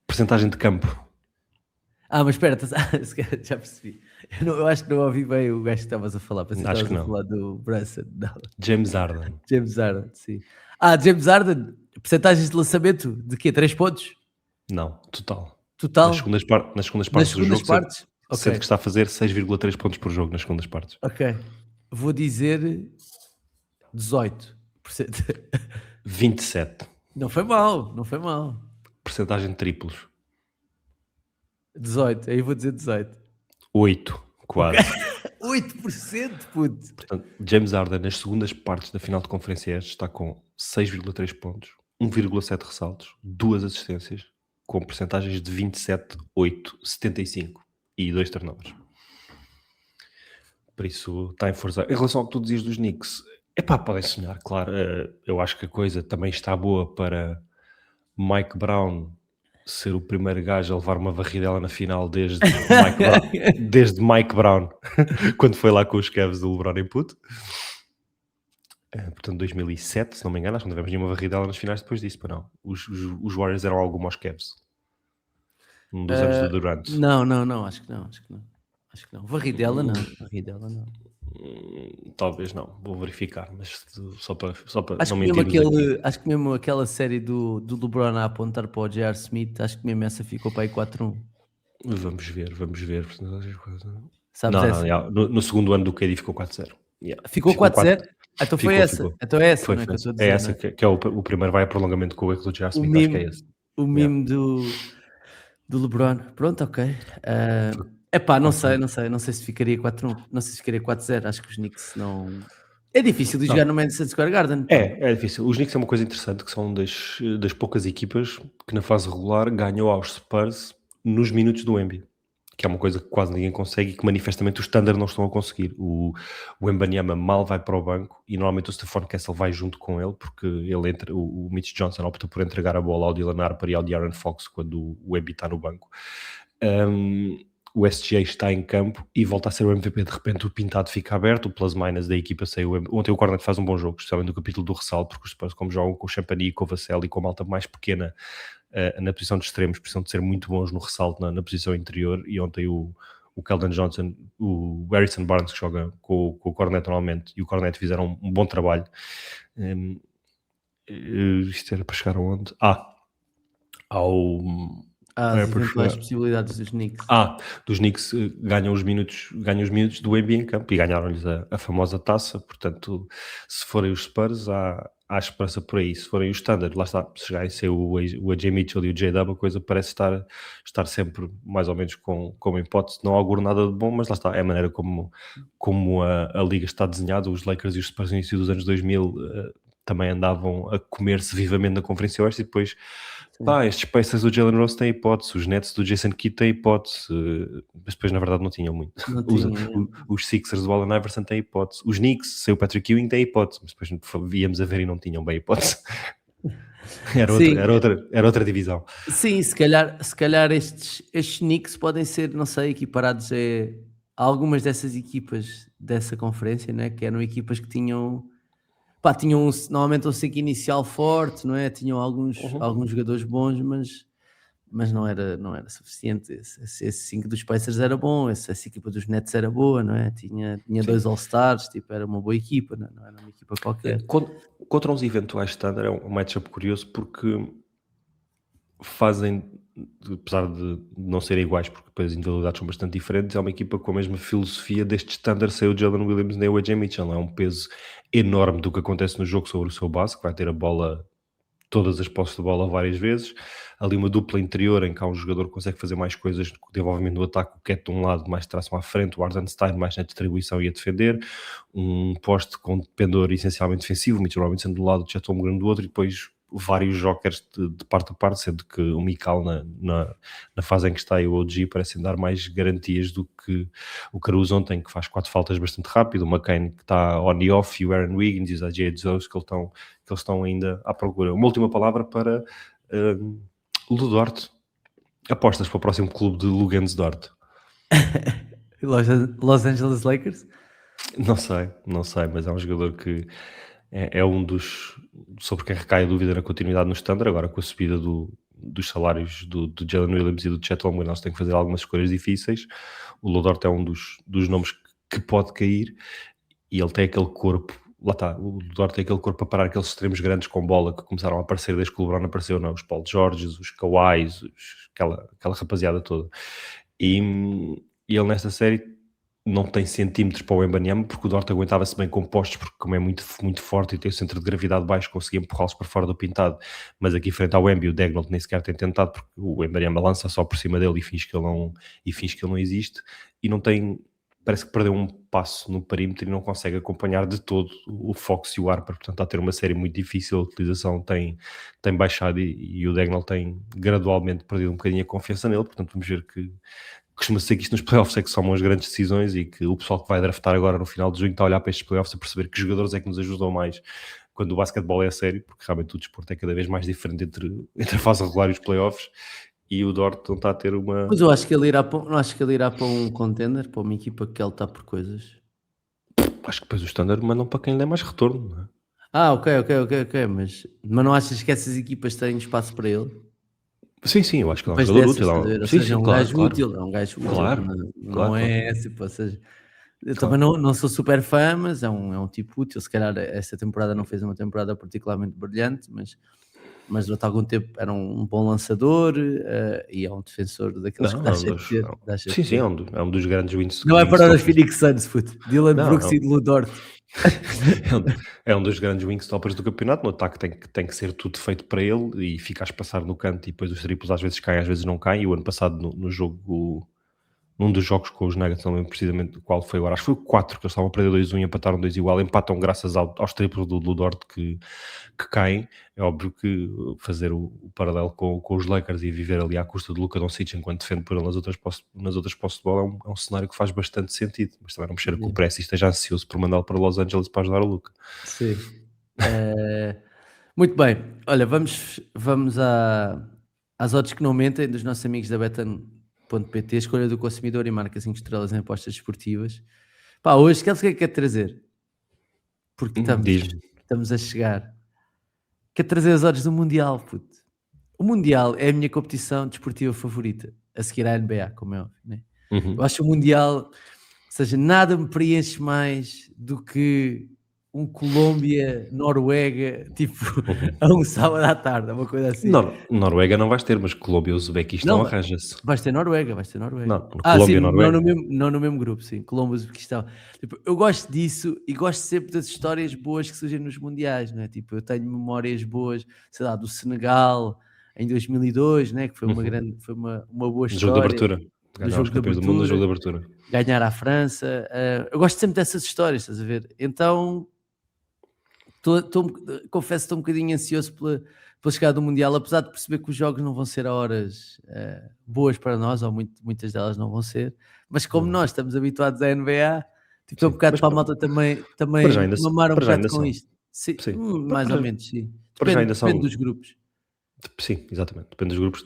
Percentagem de campo. Mas espera, já percebi. Eu acho que não ouvi bem o gajo que estavas a falar. Acho que não. A falar do Brunson. Não. James Harden. James Harden, sim. James Harden, percentagens de lançamento de quê? 3 pontos? Não, total. Nas segundas partes do jogo, sendo que está a fazer 6,3 pontos por jogo nas segundas partes. Ok. Vou dizer 18. 27. Não foi mal, não foi mal. Percentagem de triplos. 18, aí vou dizer 18. 8, quase. 8%, puto. Portanto, James Harden nas segundas partes da final de conferência este está com 6,3 pontos, 1,7 ressaltos, 2 assistências, com percentagens de 27, 8, 75 e 2 turnovers. Por isso está em força. Em relação ao que tu dizias dos Knicks, podem sonhar, claro. Eu acho que a coisa também está boa para Mike Brown ser o primeiro gajo a levar uma varridela na final desde Mike Brown, quando foi lá com os Cavs do LeBron em puto. Portanto, 2007, se não me engano, acho que não tivemos nenhuma varridela nas finais depois disso, para não. Os Warriors eram alguma aos Cavs. Um dos anos do Durant. Não, acho que não. Varridela não. Talvez não, vou verificar, mas só para Acho não que, mesmo mentirmos aqui. acho que mesmo aquela série do LeBron a apontar para o J.R. Smith, acho que mesmo essa ficou para aí 4-1. Vamos ver. Sabes essa? Não, no segundo ano do KD ficou 4-0. Yeah. Ficou 4-0? Então foi essa. Ficou. Então é essa, Foi, não é que eu estou a dizer. é essa que é o primeiro vai a prolongamento com o erro do J.R. Smith, acho que é esse. O mimo do LeBron. Pronto, ok. Não sei se ficaria 4-1. Não sei se ficaria 4-0. Acho que os Knicks não... É difícil de jogar no Madison Square Garden. É difícil. Os Knicks é uma coisa interessante, que são das poucas equipas que na fase regular ganhou aos Spurs nos minutos do Embiid, que é uma coisa que quase ninguém consegue e que manifestamente os Thunder não estão a conseguir. O Wembanyama mal vai para o banco e normalmente o Stephon Kessel vai junto com ele, porque o Mitch Johnson opta por entregar a bola ao Dylan Harper e ao De'Aaron Fox quando o Embiid está no banco. O SGA está em campo e volta a ser o MVP. De repente o pintado fica aberto, o plus-minus da equipa saiu. Ontem o Cornet faz um bom jogo, especialmente no capítulo do ressalto, porque os Spurs, como jogam com o Champagny, com o Vassell e com a malta mais pequena na posição de extremos, precisam de ser muito bons no ressalto na posição interior. E ontem o Keldon Johnson, o Harrison Barnes, que joga com o Cornet normalmente, e o Cornet fizeram um bom trabalho. Isto era para chegar aonde? As eventuais possibilidades dos Knicks. Dos Knicks ganham os minutos do Embiid em campo e ganharam-lhes a famosa taça. Portanto, se forem os Spurs, há esperança por aí. Se forem os Thunder, lá está, se chegarem a ser o AJ Mitchell e o J-Dub, a coisa parece estar sempre mais ou menos com uma hipótese. Não auguro nada de bom, mas lá está, é a maneira como a liga está desenhada. Os Lakers e os Spurs no início dos anos 2000 também andavam a comer-se vivamente na Conferência Oeste e depois estes Pacers do Jalen Rose têm hipótese, os Nets do Jason Kidd têm hipótese, mas depois na verdade não tinham muito. Os Sixers do Allen Iverson têm hipótese, os Knicks, sem o Patrick Ewing, têm hipótese, mas depois víamos a ver e não tinham bem hipótese. Era outra divisão. Sim, se calhar estes Knicks podem ser, não sei, equiparados a algumas dessas equipas dessa conferência, né? Que eram equipas que tinham normalmente um 5 inicial forte, não é? Tinham alguns jogadores bons, mas não era suficiente. Esse 5 dos Pacers era bom, essa equipa dos Nets era boa, não é? Tinha 2 All-Stars, era uma boa equipa, não era uma equipa qualquer. Contra uns eventuais Thunder é um matchup curioso porque fazem, apesar de não serem iguais, porque depois as individualidades são bastante diferentes, é uma equipa com a mesma filosofia destes Thunder, sem o Jalen Williams nem o AJ Mitchell. É um peso enorme do que acontece no jogo sobre o seu base, que vai ter a bola, todas as posses de bola várias vezes. Ali uma dupla interior em que há um jogador que consegue fazer mais coisas no desenvolvimento do ataque, o Cat de um lado, mais tração à frente, o Hardenstein mais na distribuição e a defender, um poste com pendor essencialmente defensivo, o Mitchell Robinson do lado, o Chet Holmgren do outro, e depois vários jokers de parte a parte, sendo que o Mikal na fase em que está e o OG parecem dar mais garantias do que o Caruso ontem, que faz 4 faltas bastante rápido, o McCain que está on e off, e o Aaron Wiggins e o Zay Jones que eles estão ainda à procura. Uma última palavra para Ludort. Apostas para o próximo clube de Lugansdort? Los Angeles Lakers? Não sei, mas é um jogador que é um dos sobre quem recai a dúvida na continuidade no Thunder, agora com a subida dos salários do Jalen Williams e do Chet Holmgren, nós temos que fazer algumas escolhas difíceis. O Ludort é um dos nomes que pode cair e ele tem aquele corpo, lá está, o Ludort tem aquele corpo para parar aqueles extremos grandes com bola que começaram a aparecer desde que o LeBron apareceu, não? Os Paul Georges, os Kawhis, aquela rapaziada toda. E ele nesta série não tem centímetros para o Wembanyama, porque o Dort aguentava-se bem com postos, porque como é muito, muito forte e tem o centro de gravidade baixo, conseguia empurrá-los para fora do pintado. Mas aqui frente ao Wemby, o Dagnall nem sequer tem tentado, porque o Wembanyama lança só por cima dele e finge que ele não existe, e não tem, parece que perdeu um passo no perímetro e não consegue acompanhar de todo o Fox e o Harper, portanto está a ter uma série muito difícil, a utilização tem baixado e o Dagnall tem gradualmente perdido um bocadinho a confiança nele, portanto vamos ver que costuma ser que isto nos playoffs é que somam as grandes decisões e que o pessoal que vai draftar agora no final de junho está a olhar para estes playoffs a perceber que jogadores é que nos ajudam mais quando o basquetebol é a sério, porque realmente o desporto é cada vez mais diferente entre a fase regular e os playoffs, e o Dort não está a ter uma... Mas eu acho que ele irá para, não acho que ele irá para um contender, para uma equipa que ele está por coisas. Acho que depois o standard mandam para quem lhe der mais retorno, não é? Ok, mas não achas que essas equipas têm espaço para ele? Sim, eu acho que é um Depois jogador dessas, útil. estás a ver? Ou Sim, seja, é um claro, gajo claro. útil, é um gajo útil, Claro, não claro. é tipo, ou seja, eu Claro. também não sou super fã, mas é um tipo útil. Se calhar esta temporada não fez uma temporada particularmente brilhante, mas durante algum tempo era um bom lançador, e é um defensor daqueles que Não, dá jeito de ter. sim, é um dos grandes wins. Não vai parar os wingstoppers. Phoenix Suns, puto. Dylan Não, Brooks e Lu Dort. é um dos grandes wingstoppers do campeonato. No ataque tem que ser tudo feito para ele e fica a espaçar no canto e depois os triplos às vezes caem, às vezes não caem. E o ano passado no jogo, num dos jogos com os Nuggets, não lembro precisamente qual foi agora, acho que foi o 4, que eles estavam a perder 2-1 e empataram 2 igual, empatam graças aos triplos do Dort que caem. É óbvio que fazer o paralelo com os Lakers e viver ali à custa de Luka Doncic enquanto defende por ele nas outras posses de bola é um cenário que faz bastante sentido, mas também não me cheira que o Presti esteja ansioso por mandá-lo para Los Angeles para ajudar o Luka. Sim. Muito bem. Olha, vamos às odds que não mentem dos nossos amigos da Betan.pt, escolha do consumidor e marca 5 estrelas em apostas esportivas. Pá, hoje, o que é que quer trazer? Porque estamos a chegar. Quer trazer as odds do Mundial, puto. O Mundial é a minha competição desportiva favorita, a seguir à NBA, como é óbvio, né? Eu acho o Mundial, ou seja, nada me preenche mais do que um Colômbia-Noruega, tipo, a um sábado à tarde, uma coisa assim. Noruega não vais ter, mas Colômbia e Uzbequistão arranja-se. Vais ter Noruega. Não, Colômbia e Noruega. Não no mesmo grupo, sim. Colômbia e Uzbequistão. Tipo, eu gosto disso e gosto sempre das histórias boas que surgem nos mundiais, não é? Tipo, eu tenho memórias boas, sei lá, do Senegal em 2002, né? Que foi uma grande, foi uma boa história. Jogo de abertura. Ganhar os campeões do mundo no jogo de abertura. Ganhar à França. Eu gosto sempre dessas histórias, estás a ver? Então, confesso que estou um bocadinho ansioso pela chegada do Mundial, apesar de perceber que os jogos não vão ser a horas boas para nós, ou muitas delas não vão ser, mas como nós estamos habituados à NBA, tipo, estou um bocado para a malta também mamar um bocado com isto. Sim, mais ou menos, sim. Depende dos grupos. Sim, exatamente. Depende dos grupos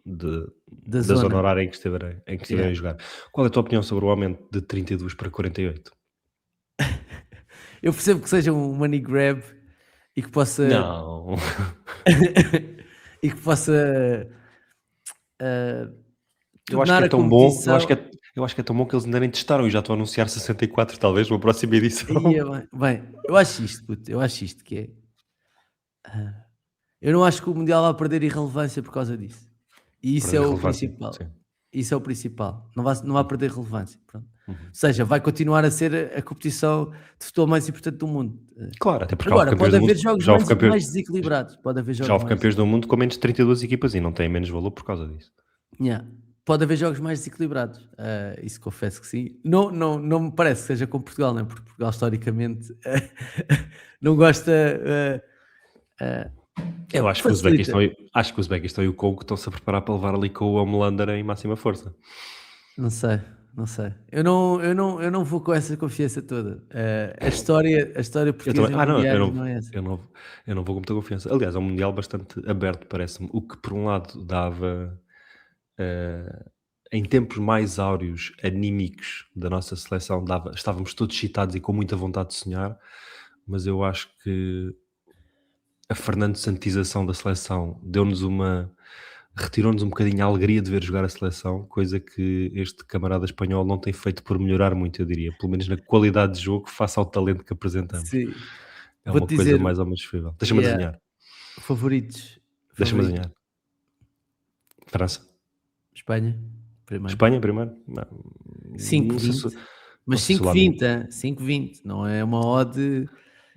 da zona horária em que estiverem a jogar. Qual é a tua opinião sobre o aumento de 32 para 48? Eu percebo que seja um money grab e que possa... Não. e que possa... eu acho que é tão bom... Eu acho que é tão bom que eles ainda nem testaram e já estão a anunciar 64, talvez, na próxima edição. Bem, eu acho isto, puto. Eu acho isto que é... eu não acho que o Mundial vai perder irrelevância por causa disso. E isso é o principal. Sim. Isso é o principal. Não vai perder relevância. Pronto. Ou seja, vai continuar a ser a competição de futebol mais importante do mundo. Claro, até porque agora pode haver jogos mais desequilibrados. Pode haver jogos já houve campeões do mundo com menos de 32 equipas e não têm menos valor por causa disso. Pode haver jogos mais desequilibrados. Isso confesso que sim. Não me parece que seja com Portugal, não é? Porque Portugal historicamente não gosta... eu acho que o Uzbequistão e o Congo estão-se a preparar para levar ali com o Homelander em máxima força. Não sei. Eu não vou com essa confiança toda. A história portuguesa não é essa. Eu não vou com muita confiança. Aliás, é um Mundial bastante aberto, parece-me. O que, por um lado, dava... em tempos mais áureos, anímicos da nossa seleção, estávamos todos excitados e com muita vontade de sonhar, mas eu acho que a Fernando Santização da seleção retirou-nos um bocadinho a alegria de ver jogar a seleção, coisa que este camarada espanhol não tem feito por melhorar muito, eu diria, pelo menos na qualidade de jogo face ao talento que apresentamos. Sim. É uma coisa mais ou menos sofrível. Deixa-me adivinhar. Favoritos. Deixa-me adivinhar. França. Espanha. primeiro. Espanha primeiro? Não, 5,20. Mas não sei se o Lamine- 5,20, 5,20. Não é uma odd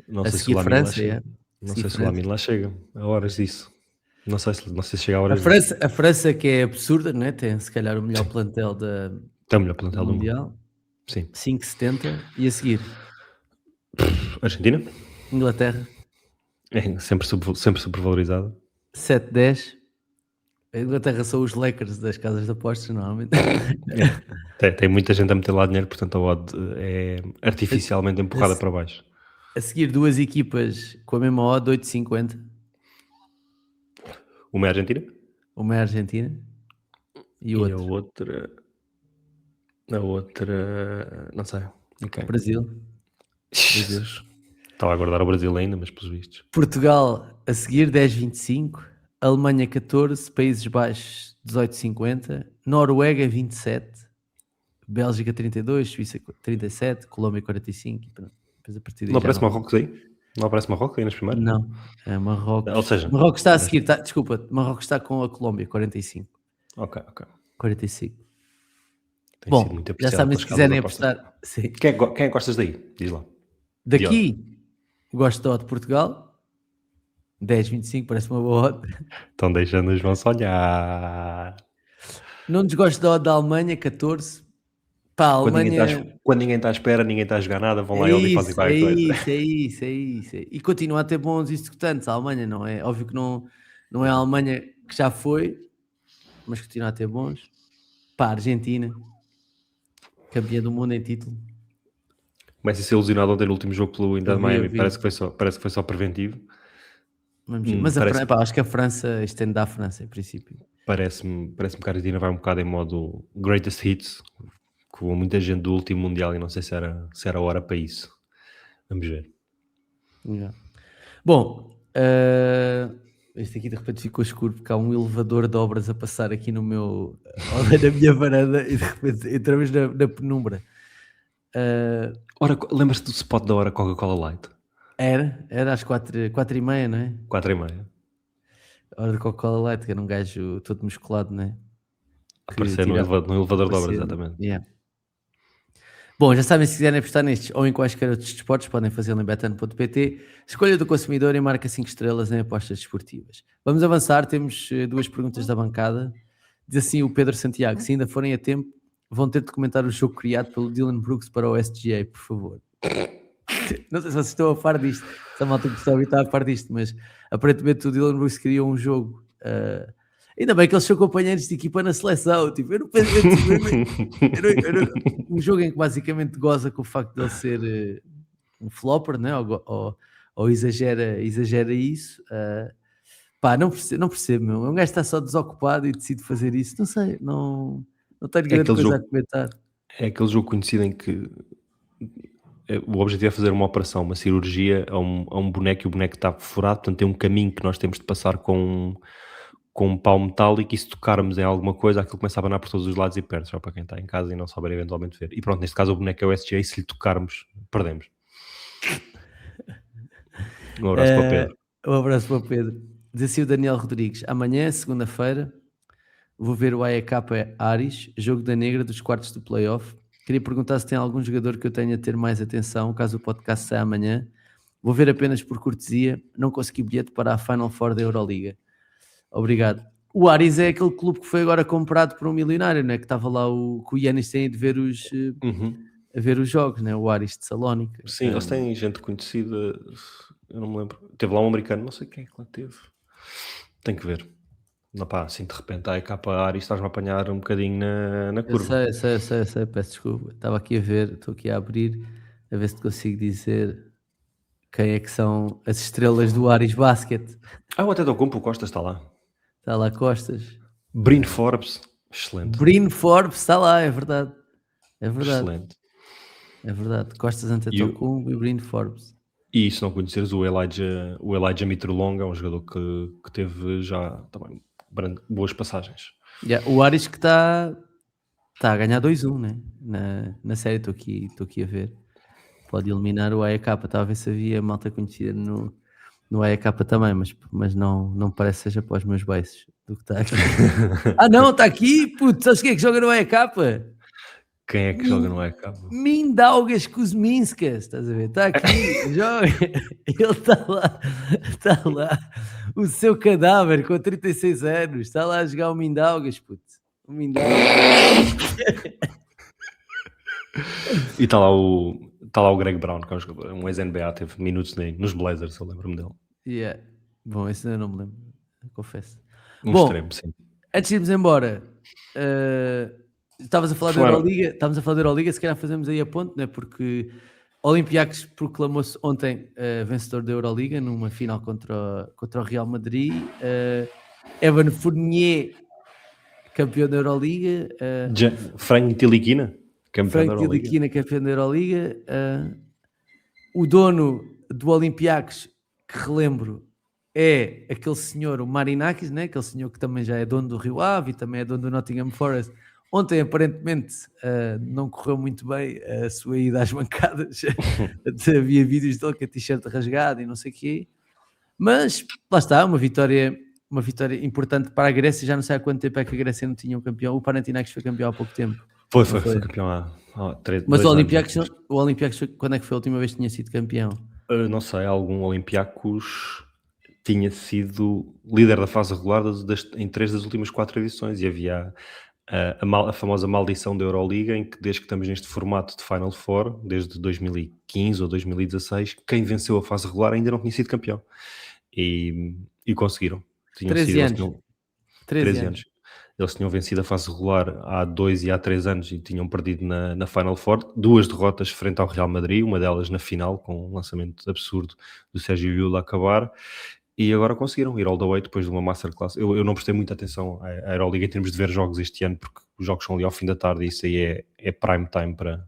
não a sei se o seguir Lamine lá França, chega. é. Não Seguir sei se o França. Lamine lá chega a horas disso. Não sei se chega a A horas disso. França que é absurda, não é? Tem se calhar o melhor plantel Tem o melhor do plantel do mundo. Mundial. Sim. 5,70. E a seguir, Argentina? Inglaterra, É sempre supervalorizada. 7,10. A Inglaterra são os Lakers das casas de apostas, normalmente. Tem muita gente a meter lá dinheiro, portanto a odd é artificialmente empurrada para baixo. A seguir, duas equipas com a mesma odd, 8,50. Uma é a Argentina Uma é a Argentina e e outra, a outra, não sei. Ok. Brasil. Jesus. Estava a aguardar o Brasil ainda, mas pelos vistos. Portugal a seguir, 10,25. Alemanha, 14. Países Baixos, 18,50. Noruega, 27. Bélgica, 32. Suíça, 37. Colômbia, 45. E pronto. Depois a partir daí Não já aparece Marrocos aí? Não aparece Marrocos aí nas primeiras? Não, é Marrocos. Ou seja, Marrocos está a seguir, desculpa, Marrocos está com a Colômbia, 45. Ok. 45. Tem Bom, sido muito já apreciado sabem, pelas se casas quiserem de apostas. apostar. Sim. Quem é que gostas daí? Diz lá. Daqui, gosto da odd de Portugal, 10,25, parece uma boa odd. Estão deixando os vão-se olhar. Não desgosto da odd da Alemanha, 14. Pá, a Alemanha... Quando ninguém está à espera, ninguém está a jogar nada, vão lá É e ouvem e fazem isso, qualquer coisa. é isso. E continua a ter bons executantes, a Alemanha, não é? Óbvio que não é a Alemanha que já foi, mas continua a ter bons. Pá, Argentina, campeã do mundo em título. Começa a ser ilusionado ontem no último jogo pelo Inter de Miami, vi. parece que foi só preventivo. Mas acho que a França, este ano dá a França, em princípio. Parece-me que a Argentina vai um bocado em modo greatest hits, com muita gente do último Mundial e não sei se era hora para isso. Vamos ver. Yeah. Bom, este aqui de repente ficou escuro porque há um elevador de obras a passar aqui na minha varanda e de repente entramos na penumbra. Ora, lembras-te do spot da hora Coca-Cola Light? Era às 4h30, não é? 4h30. A hora de Coca-Cola Light, que era um gajo todo musculado, não é? Aparecer no elevador de obras, exatamente. Yeah. Bom, já sabem, se quiserem apostar nestes ou em quaisquer outros desportos, podem fazê-lo em betano.pt. Escolha do consumidor e marca 5 estrelas em apostas desportivas. Vamos avançar, temos 2 perguntas da bancada. Diz assim o Pedro Santiago: se ainda forem a tempo, vão ter de comentar o jogo criado pelo Dylan Brooks para o SGA, por favor. Não sei se vocês estão a par disto, se a malta que está a ouvir está a par disto, mas aparentemente o Dylan Brooks criou um jogo. Ainda bem que eles são companheiros de equipa na seleção. Tipo, eu não penso, um jogo em que basicamente goza com o facto de ele ser um flopper, né? ou exagera isso. Pá, não percebo, meu. Um gajo está só desocupado e decide fazer isso. Não sei, não tenho grande coisa a comentar. É aquele jogo conhecido em que o objetivo é fazer uma operação, uma cirurgia a um boneco e o boneco está furado, portanto tem um caminho que nós temos de passar com um pau metálico e se tocarmos em alguma coisa aquilo começa a abanar por todos os lados e perde, só para quem está em casa e não souber eventualmente ver. E pronto, neste caso o boneco é o SGA e se lhe tocarmos, perdemos. Um abraço para o Pedro. Um abraço para o Pedro. Diz assim o Daniel Rodrigues: amanhã, segunda-feira, vou ver o AEK Aris, jogo da Negra dos quartos do playoff. Queria perguntar se tem algum jogador que eu tenha a ter mais atenção, caso o podcast saia amanhã. Vou ver apenas por cortesia, não consegui bilhete para a Final Four da Euroliga. Obrigado. O Aris é aquele clube que foi agora comprado por um milionário, não é? Que estava lá que o Giannis tem de ver a ver os jogos, né? O Aris de Salónica. Sim, eles têm gente conhecida, eu não me lembro. Teve lá um americano, não sei quem é que lá teve. Tem que ver. Não, pá, assim de repente a EK Aris estás-me a apanhar um bocadinho na curva. Eu sei, peço desculpa. Estava aqui a ver, estou aqui a abrir, a ver se te consigo dizer quem é que são as estrelas do Aris Basket. O Antetokounmpo, o Costas está lá. Está lá Costas. Bryn Forbes, excelente. Bryn Forbes está lá, é verdade. Excelente. É verdade. Costas, Antetokounmpo e Bryn Forbes. E se não conheceres o Elijah Mitrolonga, é um jogador que teve já também boas passagens. O Aris que está a ganhar 2-1, né? Na série, estou aqui a ver. Pode eliminar o AEK. Estava a ver se havia malta conhecida no AEK também, mas não parece que seja para os meus bases do que está aqui. Ah não, está aqui, puto, sabes quem é que joga no EK? Quem é que joga no EK? Mindaugas Kuzminskas, estás a ver? Está aqui, joga, ele está lá, o seu cadáver com 36 anos, está lá a jogar o Mindaugas, puto. O Mindaugas. E está lá o Greg Brown, que é um jogador, um ex-NBA, teve minutos nos Blazers, eu lembro-me dele. Yeah. Bom, esse eu não me lembro, confesso. Um extremo, sim. Antes de irmos embora, estavas a falar da Euroliga, estávamos a falar da Euroliga, se calhar fazemos aí a ponte, né? Porque Olympiacos proclamou-se ontem vencedor da Euroliga numa final contra o Real Madrid. Evan Fournier, campeão da Euroliga. Frank Tilikina, campeão da Euroliga. Frank Tilikina, campeão da Euroliga. O dono do Olympiacos, que relembro, é aquele senhor, o Marinakis, né? Aquele senhor que também já é dono do Rio Ave e também é dono do Nottingham Forest. Ontem, aparentemente, não correu muito bem a sua ida às bancadas. Havia vídeos dele com a t-shirt rasgada e não sei o quê. Mas, lá está, uma vitória importante para a Grécia. Já não sei há quanto tempo é que a Grécia não tinha um campeão. O Panathinaikos foi campeão há pouco tempo. Foi campeão há 3 Mas o Olympiacos, quando é que foi a última vez que tinha sido campeão? Não sei, algum Olympiacos tinha sido líder da fase regular em 3 das últimas 4 edições e havia a famosa maldição da Euroliga, em que desde que estamos neste formato de Final Four, desde 2015 ou 2016, quem venceu a fase regular ainda não tinha sido campeão. E conseguiram. 13 anos. Eles tinham vencido a fase regular há 2 e há 3 anos e tinham perdido na Final Four. 2 derrotas frente ao Real Madrid, uma delas na final, com um lançamento absurdo do Sérgio Llull a acabar. E agora conseguiram ir all the way depois de uma masterclass. Eu não prestei muita atenção à Euroliga em termos de ver jogos este ano, porque os jogos são ali ao fim da tarde e isso aí é prime time para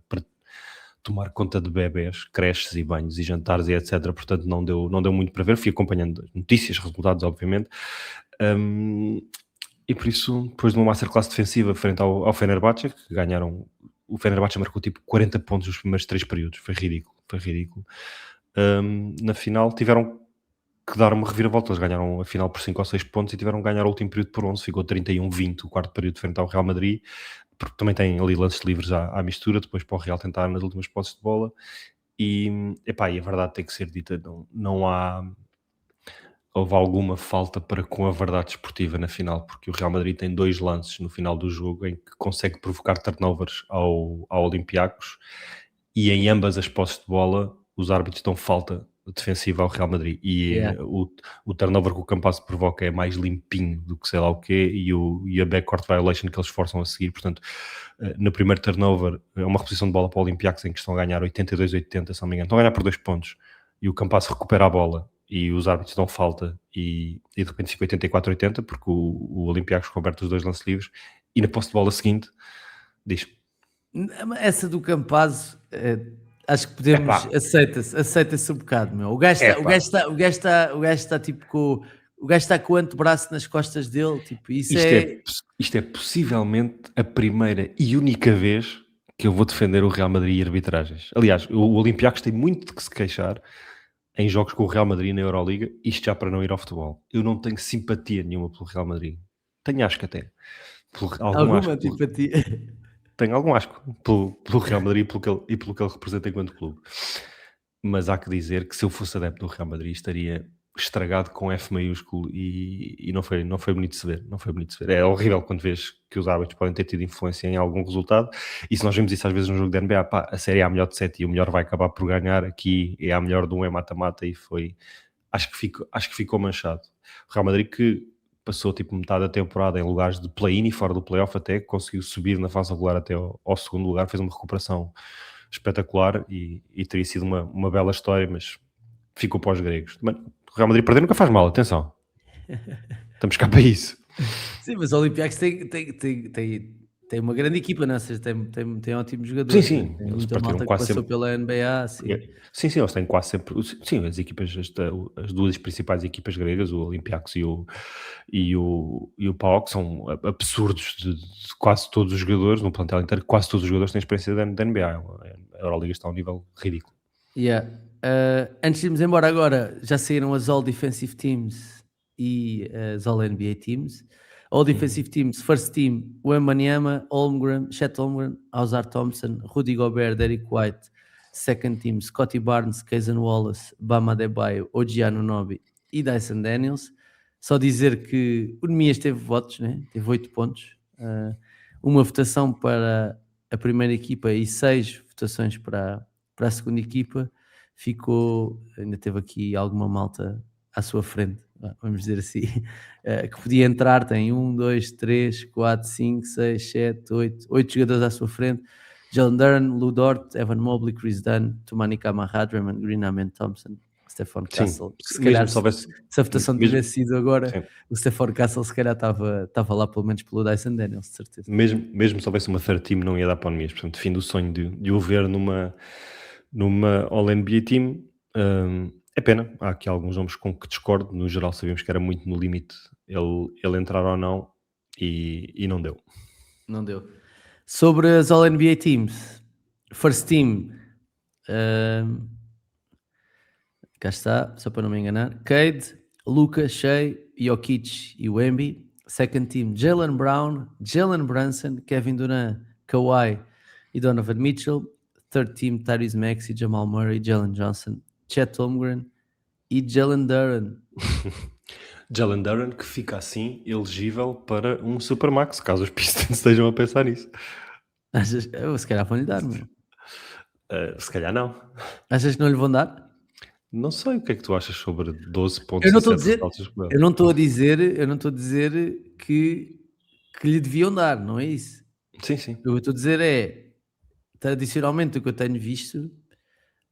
tomar conta de bebés, creches e banhos e jantares e etc. Portanto, não deu muito para ver. Fui acompanhando notícias, resultados, obviamente. E por isso, depois de uma masterclass defensiva frente ao Fenerbahçe, que ganharam... O Fenerbahçe marcou tipo 40 pontos nos primeiros 3 períodos. Foi ridículo. Na final tiveram que dar uma reviravolta. Eles ganharam a final por 5 ou 6 pontos e tiveram que ganhar o último período por 11. Ficou 31-20 o quarto período frente ao Real Madrid, porque também tem ali lances livres à mistura, depois para o Real tentar nas últimas posses de bola. E a verdade tem que ser dita, não houve alguma falta para com a verdade esportiva na final, porque o Real Madrid tem 2 lances no final do jogo em que consegue provocar turnovers ao Olympiacos, e em ambas as posses de bola os árbitros dão falta defensiva ao Real Madrid, e o turnover que o Campazzo provoca é mais limpinho do que sei lá o quê, e a backcourt violation que eles forçam a seguir. Portanto, no primeiro turnover é uma reposição de bola para o Olympiacos em que estão a ganhar 82-80, se não me engano, estão a ganhar por 2 pontos, e o Campazzo recupera a bola e os árbitros dão falta e de repente fica 84-80 porque o Olympiacos converte os 2 lances livres, e na posse de bola seguinte diz: essa do Campazzo, acho que podemos, aceita-se um bocado, meu. O gajo está tipo com o gajo está com o antebraço nas costas dele, tipo, isto é possivelmente a primeira e única vez que eu vou defender o Real Madrid e arbitragens. Aliás, o Olympiacos tem muito de que se queixar em jogos com o Real Madrid na Euroliga, isto já para não ir ao futebol. Eu não tenho simpatia nenhuma pelo Real Madrid. Tenho asco até. Alguma simpatia. Tenho algum asco pelo Real Madrid e pelo que ele representa enquanto clube. Mas há que dizer que se eu fosse adepto do Real Madrid estaria estragado com F maiúsculo e não foi bonito de se ver. Não foi bonito de se ver. É horrível quando vês que os árbitros podem ter tido influência em algum resultado, e se nós vemos isso às vezes num jogo de NBA, a série é a melhor de 7 e o melhor vai acabar por ganhar. Aqui é a melhor de um, é mata-mata, e foi... Acho que ficou manchado. O Real Madrid, que passou tipo metade da temporada em lugares de play-in e fora do play-off, até conseguiu subir na fase regular até ao segundo lugar, fez uma recuperação espetacular e teria sido uma bela história, mas ficou para os gregos. Mas o Real Madrid perder nunca faz mal, atenção. Estamos cá para isso. Sim, mas o Olympiacos tem uma grande equipa, não é? Tem ótimos jogadores. Sim. Tem muita malta que passou sempre pela NBA. Sim, eles têm quase sempre... Sim, as equipas, as 2 principais equipas gregas, o Olympiacos e o PAOK, são absurdos de quase todos os jogadores, no plantel inteiro, quase todos os jogadores têm experiência da NBA. A Euroliga está a um nível ridículo. Antes de irmos embora agora, já saíram as All Defensive Teams e as All NBA Teams. All Defensive Teams, First Team, Wembanyama, Holmgren, Chet Holmgren, Ausar Thompson, Rudy Gobert, Derek White. Second Team, Scottie Barnes, Kaysen Wallace, Bam Adebayo, OG Anunoby e Dyson Daniels. Só dizer que o Nemias teve votos, né? Teve 8 pontos. Uma votação para a primeira equipa e 6 votações para a segunda equipa. Ainda teve aqui alguma malta à sua frente, vamos dizer assim, que podia entrar. Tem 1, 2, 3, 4, 5, 6, 7, 8 jogadores à sua frente. Jalen Duren, Lou Dort, Evan Mobley, Chris Dunn, Tumani Kamara, Draymond Green, Amen Thompson, Stephon Castle. Se calhar, se a votação tivesse sido agora, sim, o Stephon Castle se calhar estava lá pelo menos pelo Dyson Daniels, de certeza. Mesmo se houvesse uma third team, não ia dar para o Nemias. Portanto, fim do sonho de o ver numa All-NBA team. É pena, há aqui alguns nomes com que discordo. No geral, sabíamos que era muito no limite ele entrar ou não, e não deu. Não deu. Sobre as All-NBA Teams, First Team, cá está, só para não me enganar, Cade, Luka, Shea, Jokic e Wemby. Second Team, Jaylen Brown, Jalen Brunson, Kevin Durant, Kawhi e Donovan Mitchell. Third Team, Tyrese Maxey, Jamal Murray, Jalen Johnson, Chet Holmgren e Jalen Duren. Jalen Duren, que fica assim elegível para um Supermax, caso os Pistons estejam a pensar nisso. Achas? Se calhar vão lhe dar, meu. Se calhar não. Achas que não lhe vão dar? Não sei, o que é que tu achas sobre 12 pontos? Eu não estou a dizer que lhe deviam dar, não é isso? Sim. O que eu estou a dizer é, tradicionalmente, o que eu tenho visto,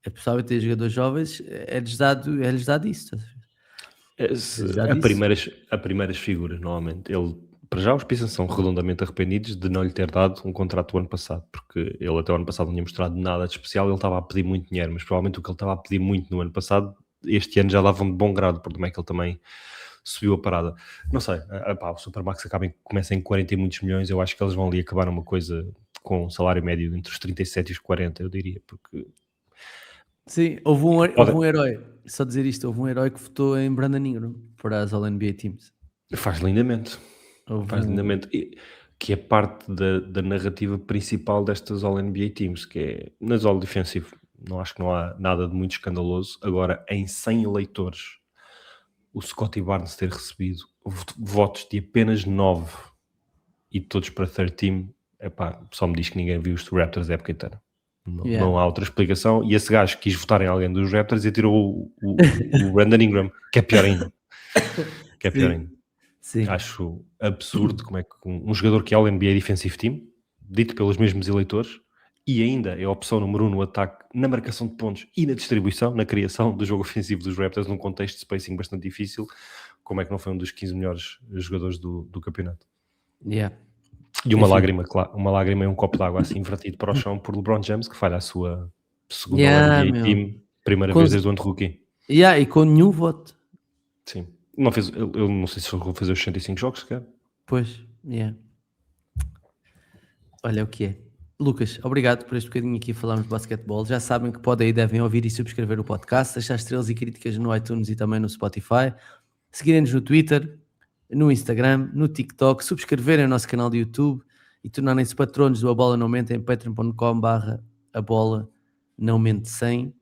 é pessoal ter jogadores jovens, é-lhes dado isso. A primeiras figuras, normalmente. Para já, os Pistons são redondamente arrependidos de não lhe ter dado um contrato o ano passado, porque ele até o ano passado não tinha mostrado nada de especial. Ele estava a pedir muito dinheiro, mas provavelmente o que ele estava a pedir muito no ano passado, este ano já davam de bom grado, porque como é que ele também subiu a parada. Não sei, o Supermax começa em 40 e muitos milhões. Eu acho que eles vão ali acabar uma coisa com um salário médio entre os 37 e os 40, eu diria, porque... Sim, houve um herói, só dizer isto, houve um herói que votou em Brandon Ingram para as All-NBA Teams. Faz lindamente. Que é parte da narrativa principal destas All-NBA Teams, que é, nas All-Defensive, acho que não há nada de muito escandaloso. Agora, em 100 eleitores, o Scottie Barnes ter recebido votos de apenas 9 e todos para third team, só me diz que ninguém viu os Raptors a época inteira. Não há outra explicação. E esse gajo quis votar em alguém dos Raptors e tirou o Brandon Ingram, que é pior ainda. Sim. Acho absurdo como é que um jogador que é All-NBA Defensive Team, dito pelos mesmos eleitores, e ainda é a opção número 1 no ataque, na marcação de pontos e na distribuição, na criação do jogo ofensivo dos Raptors, num contexto de spacing bastante difícil, como é que não foi um dos 15 melhores jogadores do campeonato. E uma lágrima e um copo de água assim invertido para o chão por LeBron James, que falha a sua segunda All-NBA Team, primeira vez desde o ano de rookie. E com nenhum voto. Sim. Eu não sei se chegou a fazer os 65 jogos sequer. Pois, Olha o que é. Lucas, obrigado por este bocadinho aqui a falarmos de basquetebol. Já sabem que podem e devem ouvir e subscrever o podcast, deixar estrelas e críticas no iTunes e também no Spotify, seguirem-nos no Twitter, no Instagram, no TikTok, subscreverem o nosso canal de YouTube e tornarem-se patronos do A Bola Não Mente em patreon.com/abola não mente sem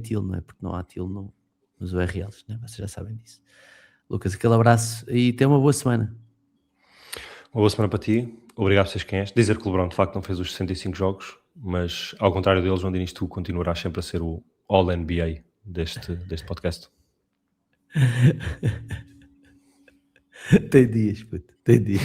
til, não é? Porque não há til nos URLs, né? Vocês já sabem disso. Lucas, aquele abraço e tenha uma boa semana. Uma boa semana para ti. Obrigado por seres quem és. Dizer que o LeBron de facto não fez os 65 jogos, mas ao contrário deles, João Diniz, tu continuarás sempre a ser o All-NBA deste podcast. Tem dias, puto. Tem dias.